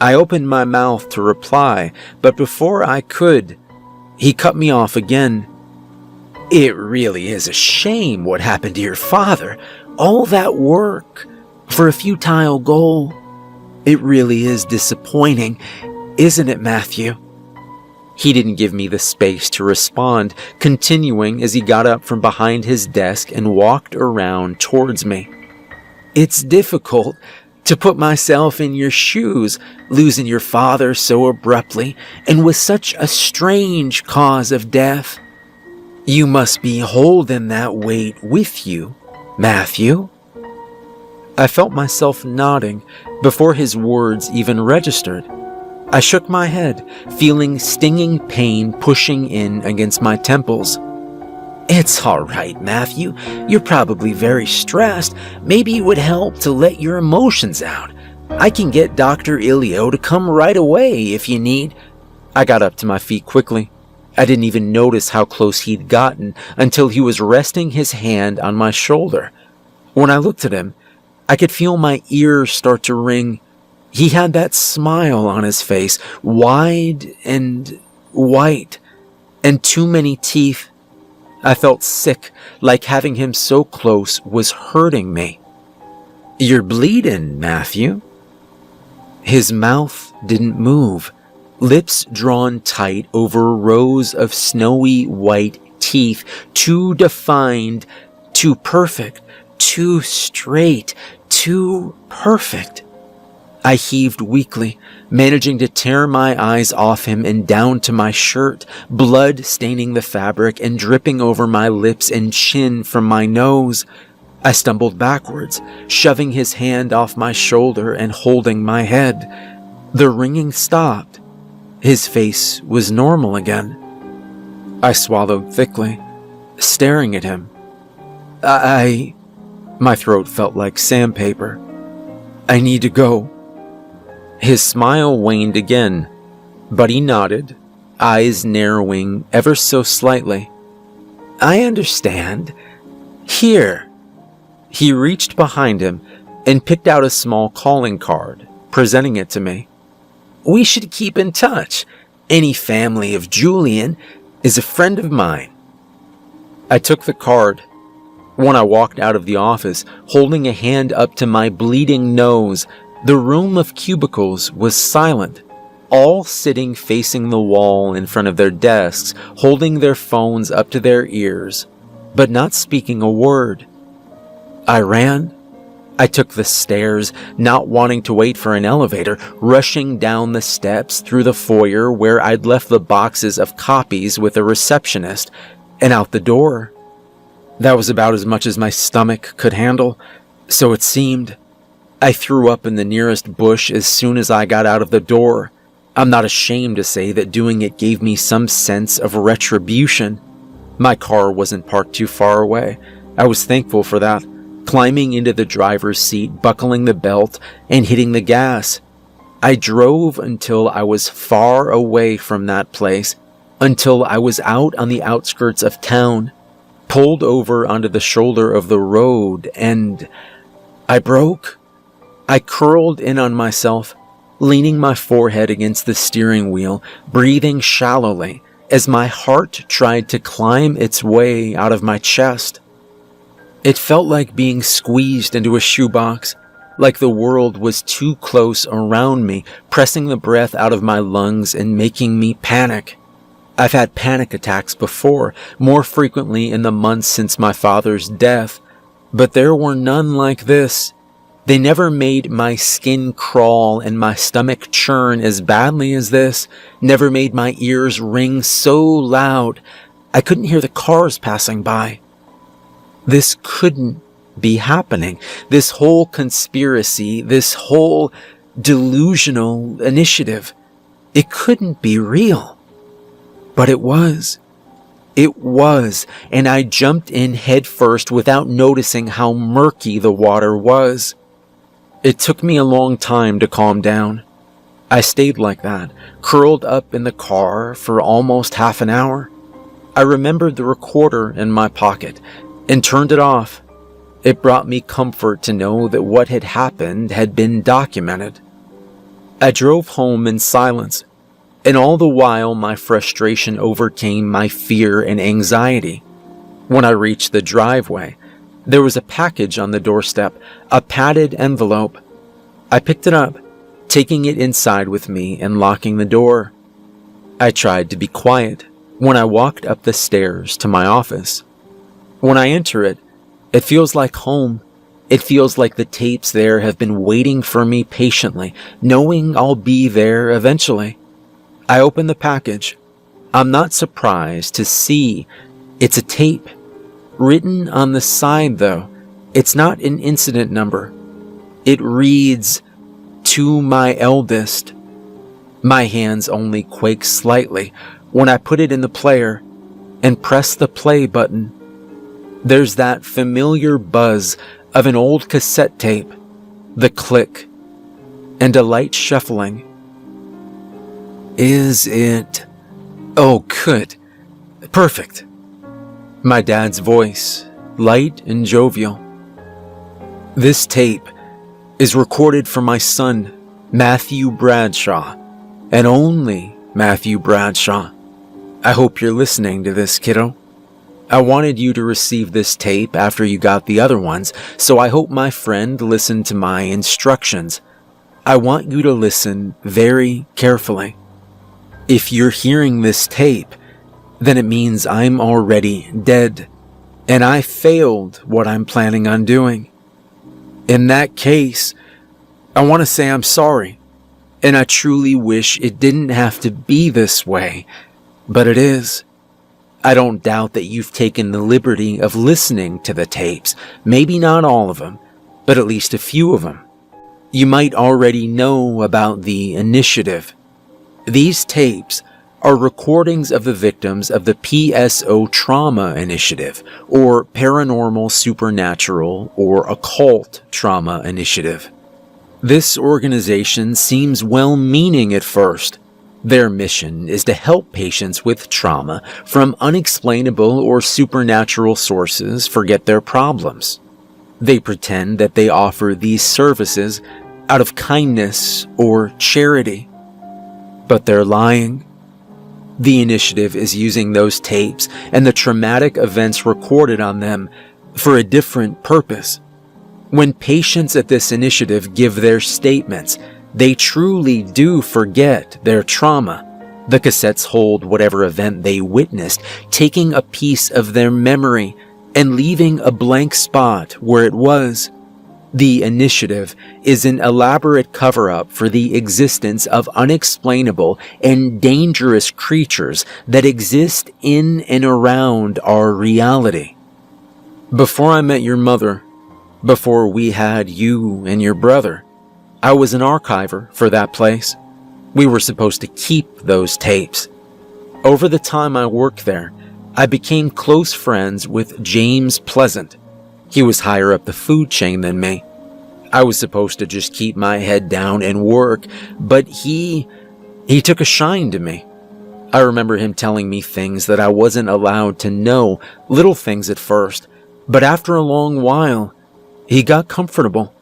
I opened my mouth to reply, but before I could, he cut me off again. "It really is a shame what happened to your father. All that work for a futile goal. It really is disappointing, isn't it, Matthew?" He didn't give me the space to respond, continuing as he got up from behind his desk and walked around towards me. "It's difficult to put myself in your shoes, losing your father so abruptly and with such a strange cause of death. You must be holding that weight with you, Matthew." I felt myself nodding before his words even registered. I shook my head, feeling stinging pain pushing in against my temples. "It's all right, Matthew. You're probably very stressed. Maybe it would help to let your emotions out. I can get Dr. Ilio to come right away if you need." I got up to my feet quickly. I didn't even notice how close he'd gotten until he was resting his hand on my shoulder. When I looked at him, I could feel my ears start to ring. He had that smile on his face, wide and white, and too many teeth. I felt sick, like having him so close was hurting me. "You're bleeding, Matthew." His mouth didn't move, lips drawn tight over rows of snowy white teeth, too defined, too perfect, too straight, too perfect. I heaved weakly, managing to tear my eyes off him and down to my shirt, blood staining the fabric and dripping over my lips and chin from my nose. I stumbled backwards, shoving his hand off my shoulder and holding my head. The ringing stopped. His face was normal again. I swallowed thickly, staring at him. My throat felt like sandpaper. "I need to go." His smile waned again, but he nodded, eyes narrowing ever so slightly. "I understand. Here." He reached behind him and picked out a small calling card, presenting it to me. "We should keep in touch. Any family of Julian is a friend of mine." I took the card. When I walked out of the office, holding a hand up to my bleeding nose, the room of cubicles was silent, all sitting facing the wall in front of their desks, holding their phones up to their ears, but not speaking a word. I ran. I took the stairs, not wanting to wait for an elevator, rushing down the steps through the foyer where I'd left the boxes of copies with a receptionist, and out the door. That was about as much as my stomach could handle, so it seemed. I threw up in the nearest bush as soon as I got out of the door. I'm not ashamed to say that doing it gave me some sense of retribution. My car wasn't parked too far away. I was thankful for that. Climbing into the driver's seat, buckling the belt, and hitting the gas. I drove until I was far away from that place, until I was out on the outskirts of town, pulled over onto the shoulder of the road, and I broke. I curled in on myself, leaning my forehead against the steering wheel, breathing shallowly as my heart tried to climb its way out of my chest. It felt like being squeezed into a shoebox, like the world was too close around me, pressing the breath out of my lungs and making me panic. I've had panic attacks before, more frequently in the months since my father's death, but there were none like this. They never made my skin crawl and my stomach churn as badly as this, never made my ears ring so loud I couldn't hear the cars passing by. This couldn't be happening. This whole conspiracy, this whole delusional initiative, it couldn't be real. But it was. It was, and I jumped in head first without noticing how murky the water was. It took me a long time to calm down. I stayed like that, curled up in the car for almost half an hour. I remembered the recorder in my pocket and turned it off. It brought me comfort to know that what had happened had been documented. I drove home in silence, and all the while my frustration overcame my fear and anxiety. When I reached the driveway, there was a package on the doorstep, a padded envelope. I picked it up, taking it inside with me and locking the door. I tried to be quiet when I walked up the stairs to my office. When I enter it, it feels like home. It feels like the tapes there have been waiting for me patiently, knowing I'll be there eventually. I open the package. I'm not surprised to see it's a tape. Written on the side, though, it's not an incident number. It reads, "To my eldest." My hands only quake slightly when I put it in the player and press the play button. There's that familiar buzz of an old cassette tape, the click, and a light shuffling. Is it? Oh, good. Perfect. My dad's voice, light and jovial. This tape is recorded for my son, Matthew Bradshaw, and only Matthew Bradshaw. I hope you're listening to this, kiddo. I wanted you to receive this tape after you got the other ones, so I hope my friend listened to my instructions. I want you to listen very carefully. If you're hearing this tape, then it means I'm already dead, and I failed what I'm planning on doing. In that case, I want to say I'm sorry, and I truly wish it didn't have to be this way, but it is. I don't doubt that you've taken the liberty of listening to the tapes, maybe not all of them, but at least a few of them. You might already know about the initiative. These tapes are recordings of the victims of the PSO Trauma Initiative, or Paranormal, Supernatural, or Occult Trauma Initiative. This organization seems well-meaning at first. Their mission is to help patients with trauma from unexplainable or supernatural sources forget their problems. They pretend that they offer these services out of kindness or charity. But they're lying. The initiative is using those tapes and the traumatic events recorded on them for a different purpose. When patients at this initiative give their statements, they truly do forget their trauma. The cassettes hold whatever event they witnessed, taking a piece of their memory and leaving a blank spot where it was. The initiative is an elaborate cover-up for the existence of unexplainable and dangerous creatures that exist in and around our reality. Before I met your mother, before we had you and your brother, I was an archiver for that place. We were supposed to keep those tapes. Over the time I worked there, I became close friends with James Pleasant. He was higher up the food chain than me. I was supposed to just keep my head down and work, but he took a shine to me. I remember him telling me things that I wasn't allowed to know, little things at first, but after a long while, he got comfortable.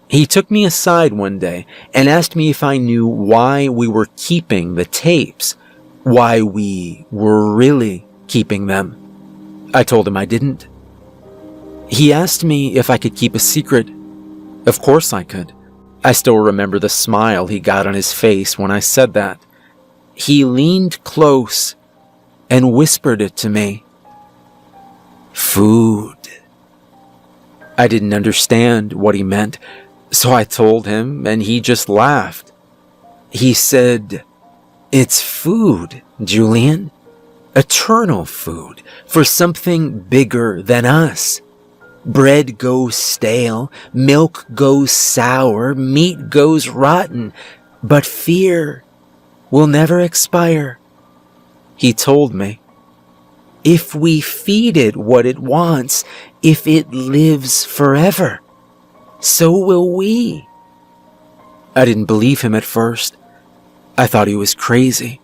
He took me aside one day and asked me if I knew why we were keeping the tapes, why we were really keeping them. I told him I didn't. He asked me if I could keep a secret. Of course I could. I still remember the smile he got on his face when I said that. He leaned close and whispered it to me. Food. I didn't understand what he meant, so I told him, and he just laughed. He said, "It's food, Julian. Eternal food for something bigger than us. Bread goes stale, milk goes sour, meat goes rotten, but fear will never expire." He told me, "If we feed it what it wants, if it lives forever, so will we." I didn't believe him at first. I thought he was crazy.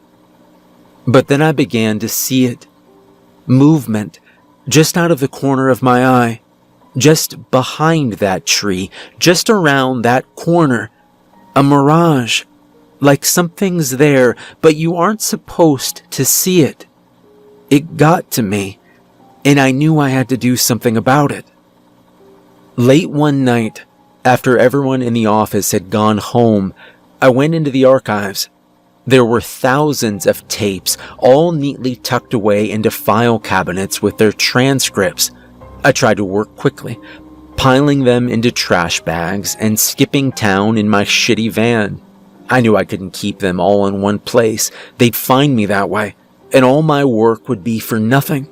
But then I began to see it. Movement just out of the corner of my eye, just behind that tree, just around that corner. A mirage, like something's there, but you aren't supposed to see it. It got to me, and I knew I had to do something about it. Late one night, after everyone in the office had gone home, I went into the archives. There were thousands of tapes, all neatly tucked away into file cabinets with their transcripts. I tried to work quickly, piling them into trash bags and skipping town in my shitty van. I knew I couldn't keep them all in one place. They'd find me that way, and all my work would be for nothing.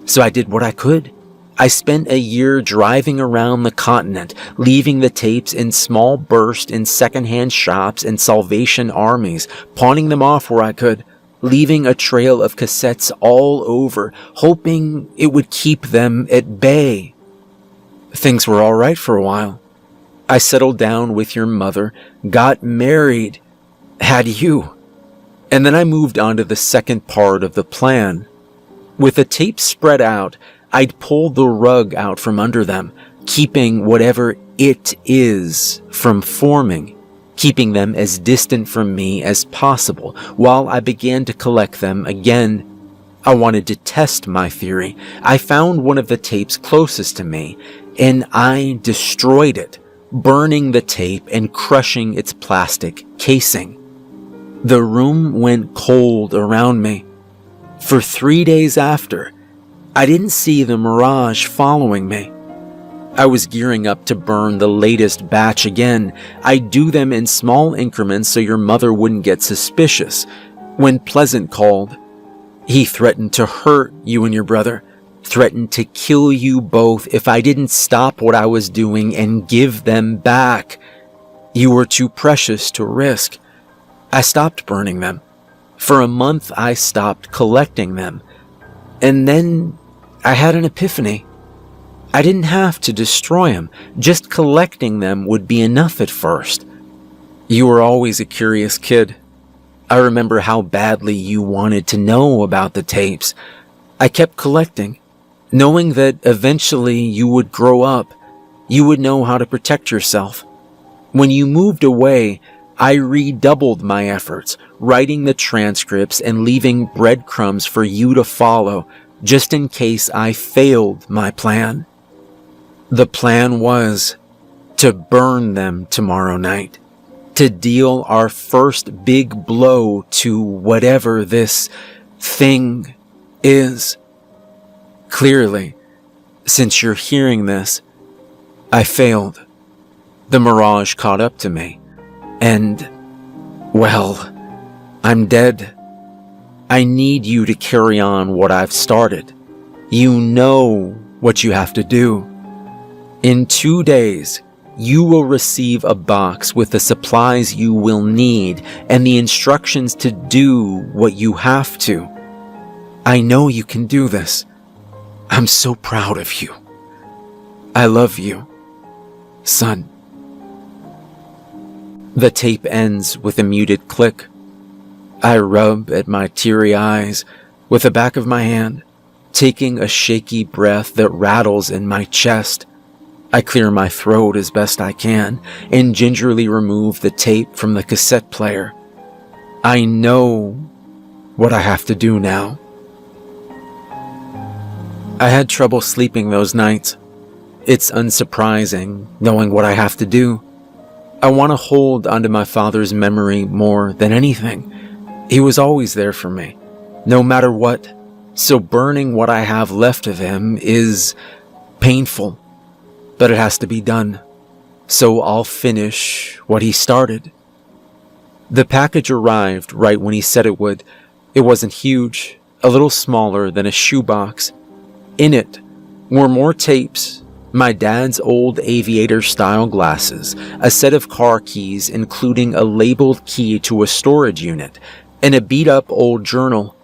So I did what I could. I spent a year driving around the continent, leaving the tapes in small bursts in secondhand shops and Salvation Armies, pawning them off where I could, leaving a trail of cassettes all over, hoping it would keep them at bay. Things were all right for a while. I settled down with your mother, got married, had you, and then I moved on to the second part of the plan. With the tape spread out, I'd pull the rug out from under them, keeping whatever it is from forming, keeping them as distant from me as possible while I began to collect them again. I wanted to test my theory. I found one of the tapes closest to me, and I destroyed it, burning the tape and crushing its plastic casing. The room went cold around me. For 3 days after, I didn't see the mirage following me. I was gearing up to burn the latest batch again. I'd do them in small increments so your mother wouldn't get suspicious. When Pleasant called, he threatened to hurt you and your brother, threatened to kill you both if I didn't stop what I was doing and give them back. You were too precious to risk. I stopped burning them. For a month, I stopped collecting them. And then I had an epiphany. I didn't have to destroy them. Just collecting them would be enough at first. You were always a curious kid. I remember how badly you wanted to know about the tapes. I kept collecting, knowing that eventually you would grow up. You would know how to protect yourself. When you moved away, I redoubled my efforts, writing the transcripts and leaving breadcrumbs for you to follow, just in case I failed my plan. The plan was to burn them tomorrow night, to deal our first big blow to whatever this thing is. Clearly, since you're hearing this, I failed. The mirage caught up to me, and, well, I'm dead. I need you to carry on what I've started. You know what you have to do. In 2 days, you will receive a box with the supplies you will need and the instructions to do what you have to. I know you can do this. I'm so proud of you. I love you, son. The tape ends with a muted click. I rub at my teary eyes with the back of my hand, taking a shaky breath that rattles in my chest. I clear my throat as best I can and gingerly remove the tape from the cassette player. I know what I have to do now. I had trouble sleeping those nights. It's unsurprising knowing what I have to do. I want to hold onto my father's memory more than anything. He was always there for me, no matter what. So burning what I have left of him is painful, but it has to be done. So I'll finish what he started. The package arrived right when he said it would. It wasn't huge, a little smaller than a shoebox. In it were more tapes, my dad's old aviator-style glasses, a set of car keys including a labeled key to a storage unit, and a beat-up old journal.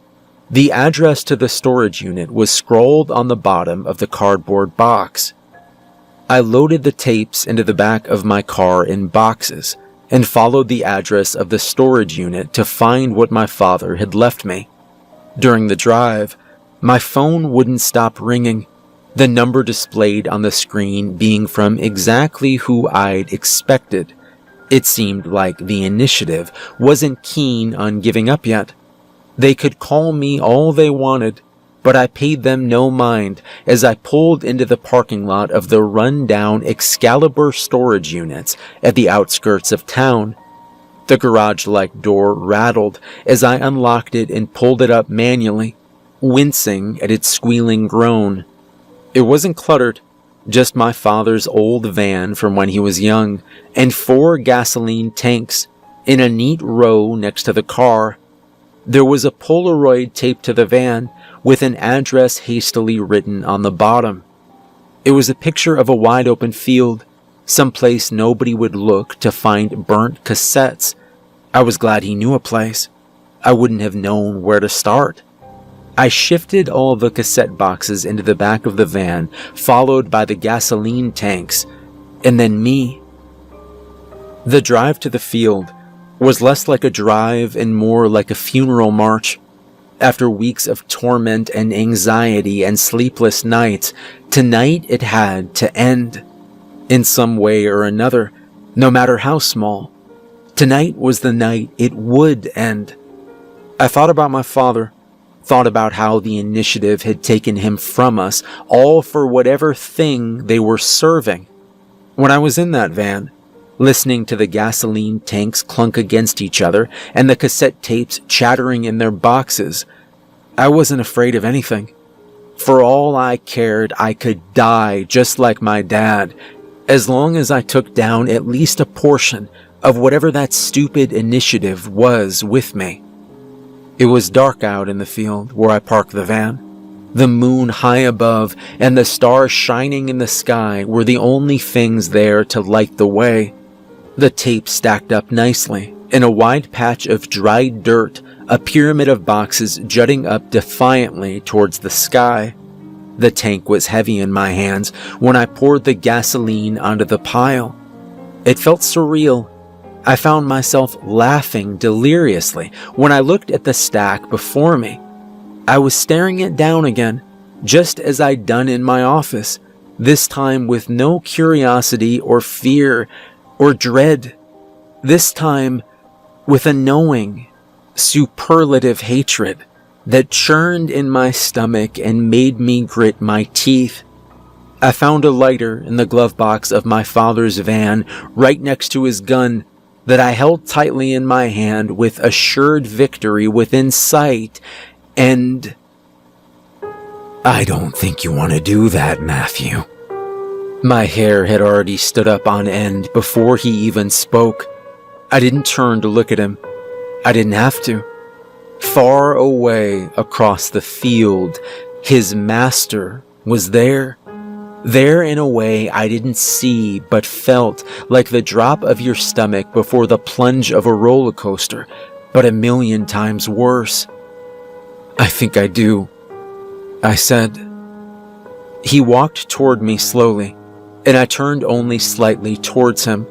The address to the storage unit was scrawled on the bottom of the cardboard box. I loaded the tapes into the back of my car in boxes and followed the address of the storage unit to find what my father had left me. During the drive, my phone wouldn't stop ringing, the number displayed on the screen being from exactly who I'd expected. It seemed like the initiative wasn't keen on giving up yet. They could call me all they wanted, but I paid them no mind as I pulled into the parking lot of the run-down Excalibur storage units at the outskirts of town. The garage-like door rattled as I unlocked it and pulled it up manually, wincing at its squealing groan. It wasn't cluttered, just my father's old van from when he was young, and 4 gasoline tanks in a neat row next to the car. There was a Polaroid taped to the van with an address hastily written on the bottom. It was a picture of a wide-open field, someplace nobody would look to find burnt cassettes. I was glad he knew a place. I wouldn't have known where to start. I shifted all the cassette boxes into the back of the van, followed by the gasoline tanks, and then me. The drive to the field was less like a drive and more like a funeral march. After weeks of torment and anxiety and sleepless nights, tonight it had to end. In some way or another, no matter how small. Tonight was the night it would end. I thought about my father, thought about how the initiative had taken him from us, all for whatever thing they were serving. When I was in that van, listening to the gasoline tanks clunk against each other and the cassette tapes chattering in their boxes, I wasn't afraid of anything. For all I cared, I could die just like my dad, as long as I took down at least a portion of whatever that stupid initiative was with me. It was dark out in the field where I parked the van. The moon high above and the stars shining in the sky were the only things there to light the way. The tape stacked up nicely in a wide patch of dried dirt, a pyramid of boxes jutting up defiantly towards the sky. The tank was heavy in my hands when I poured the gasoline onto the pile. It felt surreal. I found myself laughing deliriously when I looked at the stack before me. I was staring it down again, just as I'd done in my office, this time with no curiosity or fear or dread. This time with a knowing, superlative hatred that churned in my stomach and made me grit my teeth. I found a lighter in the glove box of my father's van right next to his gun that I held tightly in my hand with assured victory within sight, and I don't think you want to do that, Matthew. My hair had already stood up on end before he even spoke. I didn't turn to look at him. I didn't have to. Far away across the field, his master was there. There in a way I didn't see but felt, like the drop of your stomach before the plunge of a roller coaster, but 1,000,000 times worse. I think I do, I said. He walked toward me slowly, and I turned only slightly towards him.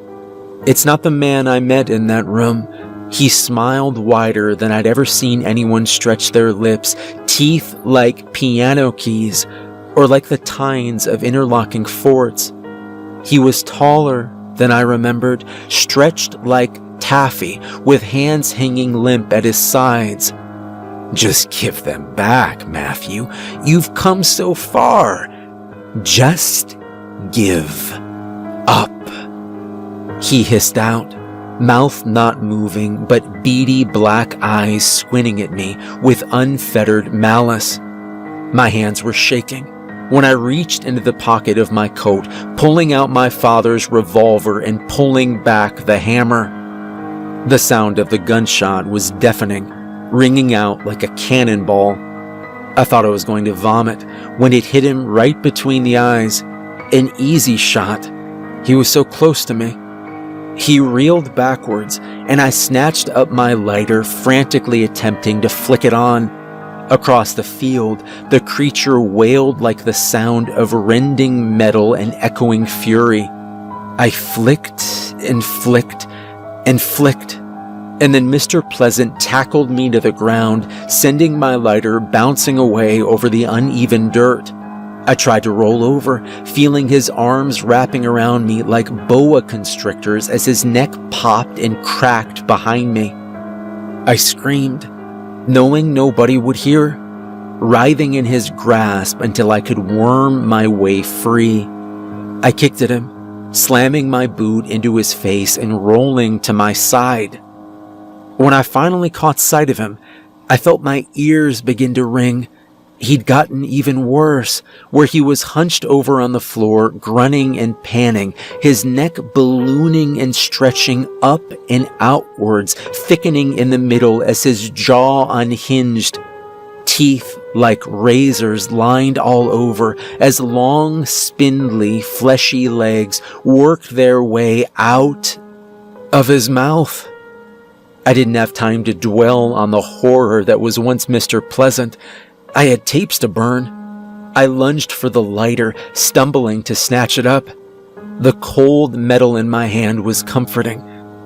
It's not the man I met in that room. He smiled wider than I'd ever seen anyone stretch their lips, teeth like piano keys, or like the tines of interlocking forts. He was taller than I remembered, stretched like taffy, with hands hanging limp at his sides. Just give them back, Matthew. You've come so far. Just give up, he hissed out, mouth not moving, but beady black eyes squinting at me with unfettered malice. My hands were shaking when I reached into the pocket of my coat, pulling out my father's revolver and pulling back the hammer. The sound of the gunshot was deafening, ringing out like a cannonball. I thought I was going to vomit when it hit him right between the eyes. An easy shot. He was so close to me. He reeled backwards, and I snatched up my lighter, frantically attempting to flick it on. Across the field, the creature wailed like the sound of rending metal and echoing fury. I flicked and flicked and flicked, and then Mr. Pleasant tackled me to the ground, sending my lighter bouncing away over the uneven dirt. I tried to roll over, feeling his arms wrapping around me like boa constrictors as his neck popped and cracked behind me. I screamed, knowing nobody would hear, writhing in his grasp until I could worm my way free. I kicked at him, slamming my boot into his face and rolling to my side. When I finally caught sight of him, I felt my ears begin to ring. He'd gotten even worse, where he was hunched over on the floor, grunting and panning, his neck ballooning and stretching up and outwards, thickening in the middle as his jaw unhinged. Teeth like razors lined all over as long, spindly, fleshy legs worked their way out of his mouth. I didn't have time to dwell on the horror that was once Mr. Pleasant. I had tapes to burn. I lunged for the lighter, stumbling to snatch it up. The cold metal in my hand was comforting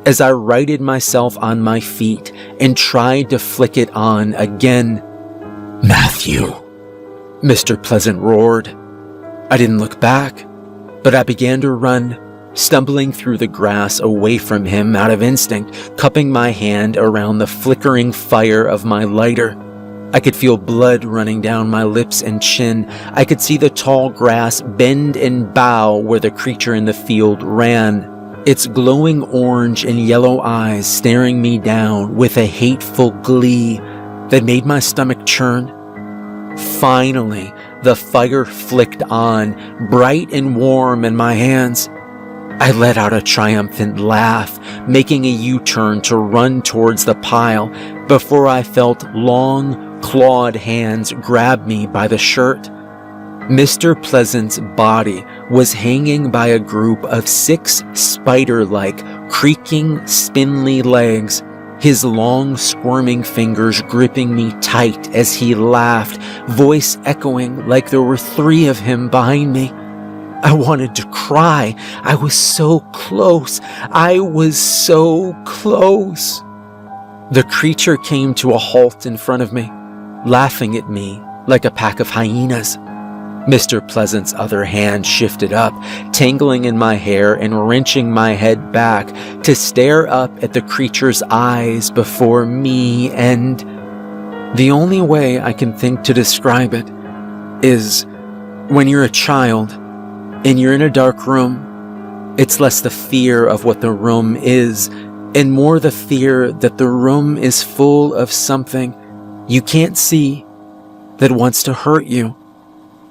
as I righted myself on my feet and tried to flick it on again. Matthew, Mr. Pleasant roared. I didn't look back, but I began to run, stumbling through the grass away from him out of instinct, cupping my hand around the flickering fire of my lighter. I could feel blood running down my lips and chin. I could see the tall grass bend and bow where the creature in the field ran, its glowing orange and yellow eyes staring me down with a hateful glee that made my stomach churn. Finally, the fire flicked on, bright and warm in my hands. I let out a triumphant laugh, making a U-turn to run towards the pile before I felt long, clawed hands grab me by the shirt. Mr. Pleasant's body was hanging by a group of 6 spider-like, creaking, spindly legs, his long, squirming fingers gripping me tight as he laughed, voice echoing like there were 3 of him behind me. I wanted to cry. I was so close. I was so close. The creature came to a halt in front of me, laughing at me like a pack of hyenas. Mr. Pleasant's other hand shifted up, tangling in my hair and wrenching my head back to stare up at the creature's eyes before me, and the only way I can think to describe it is when you're a child and you're in a dark room, it's less the fear of what the room is and more the fear that the room is full of something you can't see that wants to hurt you.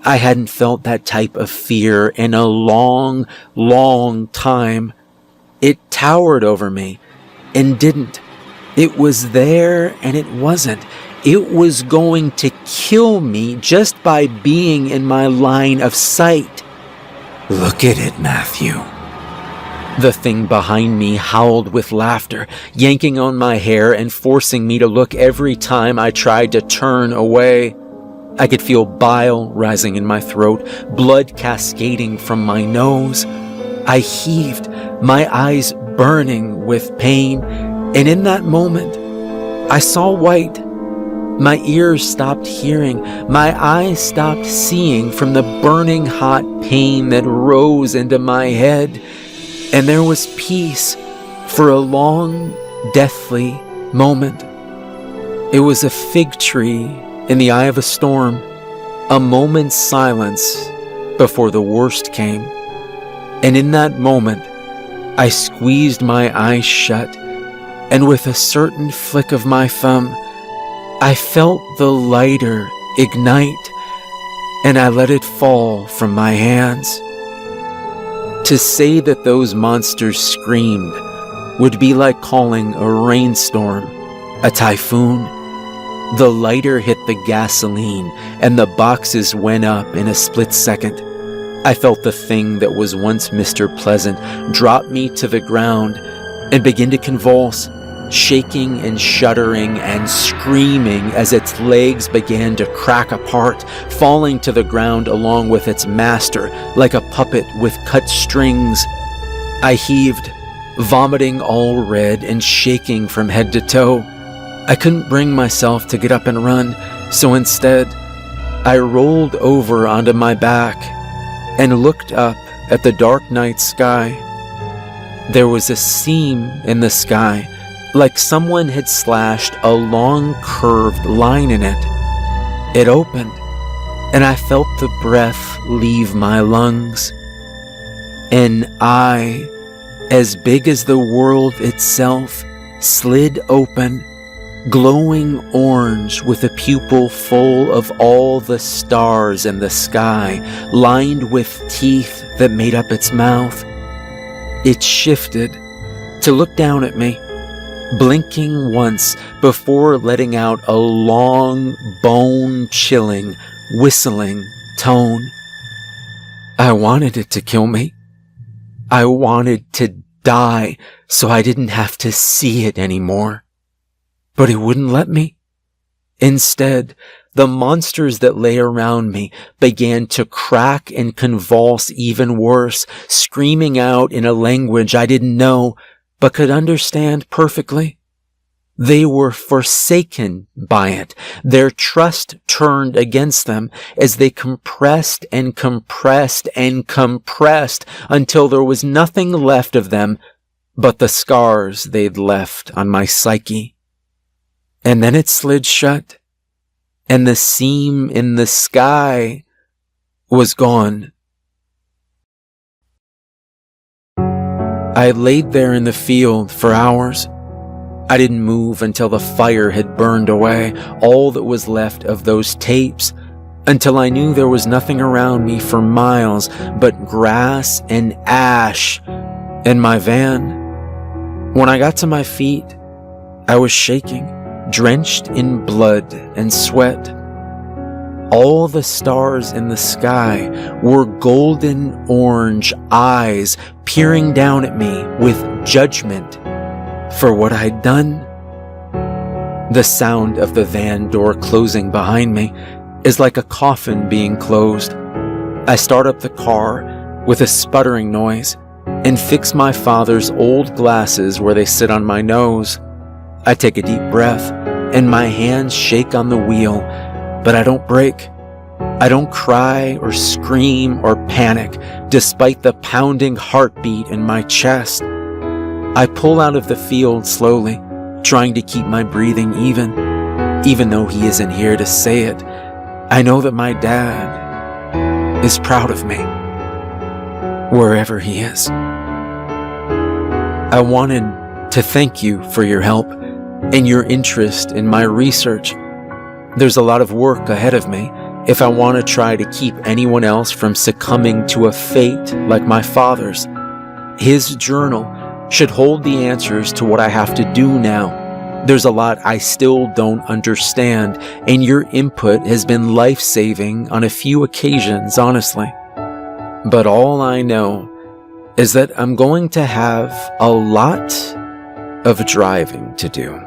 I hadn't felt that type of fear in a long, long time. It towered over me and didn't. It was there and it wasn't. It was going to kill me just by being in my line of sight. look at it, Matthew. The thing behind me howled with laughter, yanking on my hair and forcing me to look every time I tried to turn away. I could feel bile rising in my throat, blood cascading from my nose. I heaved, my eyes burning with pain, and in that moment, I saw white. My ears stopped hearing, my eyes stopped seeing from the burning hot pain that rose into my head, and there was peace for a long, deathly moment. It was a fig tree in the eye of a storm, a moment's silence before the worst came. And in that moment, I squeezed my eyes shut, and with a certain flick of my thumb, I felt the lighter ignite, and I let it fall from my hands. To say that those monsters screamed would be like calling a rainstorm a typhoon. The lighter hit the gasoline, and the boxes went up in a split second. I felt the thing that was once Mr. Pleasant drop me to the ground and begin to convulse, shaking and shuddering and screaming as its legs began to crack apart, falling to the ground along with its master like a puppet with cut strings. I heaved, vomiting all red and shaking from head to toe. I couldn't bring myself to get up and run, so instead, I rolled over onto my back and looked up at the dark night sky. There was a seam in the sky, like someone had slashed a long curved line in it. It opened, and I felt the breath leave my lungs. An eye, as big as the world itself, slid open, glowing orange with a pupil full of all the stars in the sky, lined with teeth that made up its mouth. It shifted to look down at me, blinking once before letting out a long, bone-chilling, whistling tone. I wanted it to kill me. I wanted to die so I didn't have to see it anymore. But it wouldn't let me. Instead, the monsters that lay around me began to crack and convulse even worse, screaming out in a language I didn't know but could understand perfectly. They were forsaken by it. Their trust turned against them as they compressed and compressed and compressed until there was nothing left of them but the scars they'd left on my psyche. And then it slid shut, and the seam in the sky was gone. I laid there in the field for hours. I didn't move until the fire had burned away all that was left of those tapes, until I knew there was nothing around me for miles but grass and ash and my van. When I got to my feet, I was shaking, drenched in blood and sweat. All the stars in the sky were golden orange eyes peering down at me with judgment for what I'd done. The sound of the van door closing behind me is like a coffin being closed. I start up the car with a sputtering noise and fix my father's old glasses where they sit on my nose. I take a deep breath and my hands shake on the wheel, but I don't break. I don't cry or scream or panic despite the pounding heartbeat in my chest. I pull out of the field slowly, trying to keep my breathing even though he isn't here to say it. I know that my dad is proud of me, wherever he is. I wanted to thank you for your help and your interest in my research. There's a lot of work ahead of me if I want to try to keep anyone else from succumbing to a fate like my father's. His journal should hold the answers to what I have to do now. There's a lot I still don't understand, and your input has been life-saving on a few occasions, honestly. But all I know is that I'm going to have a lot of driving to do.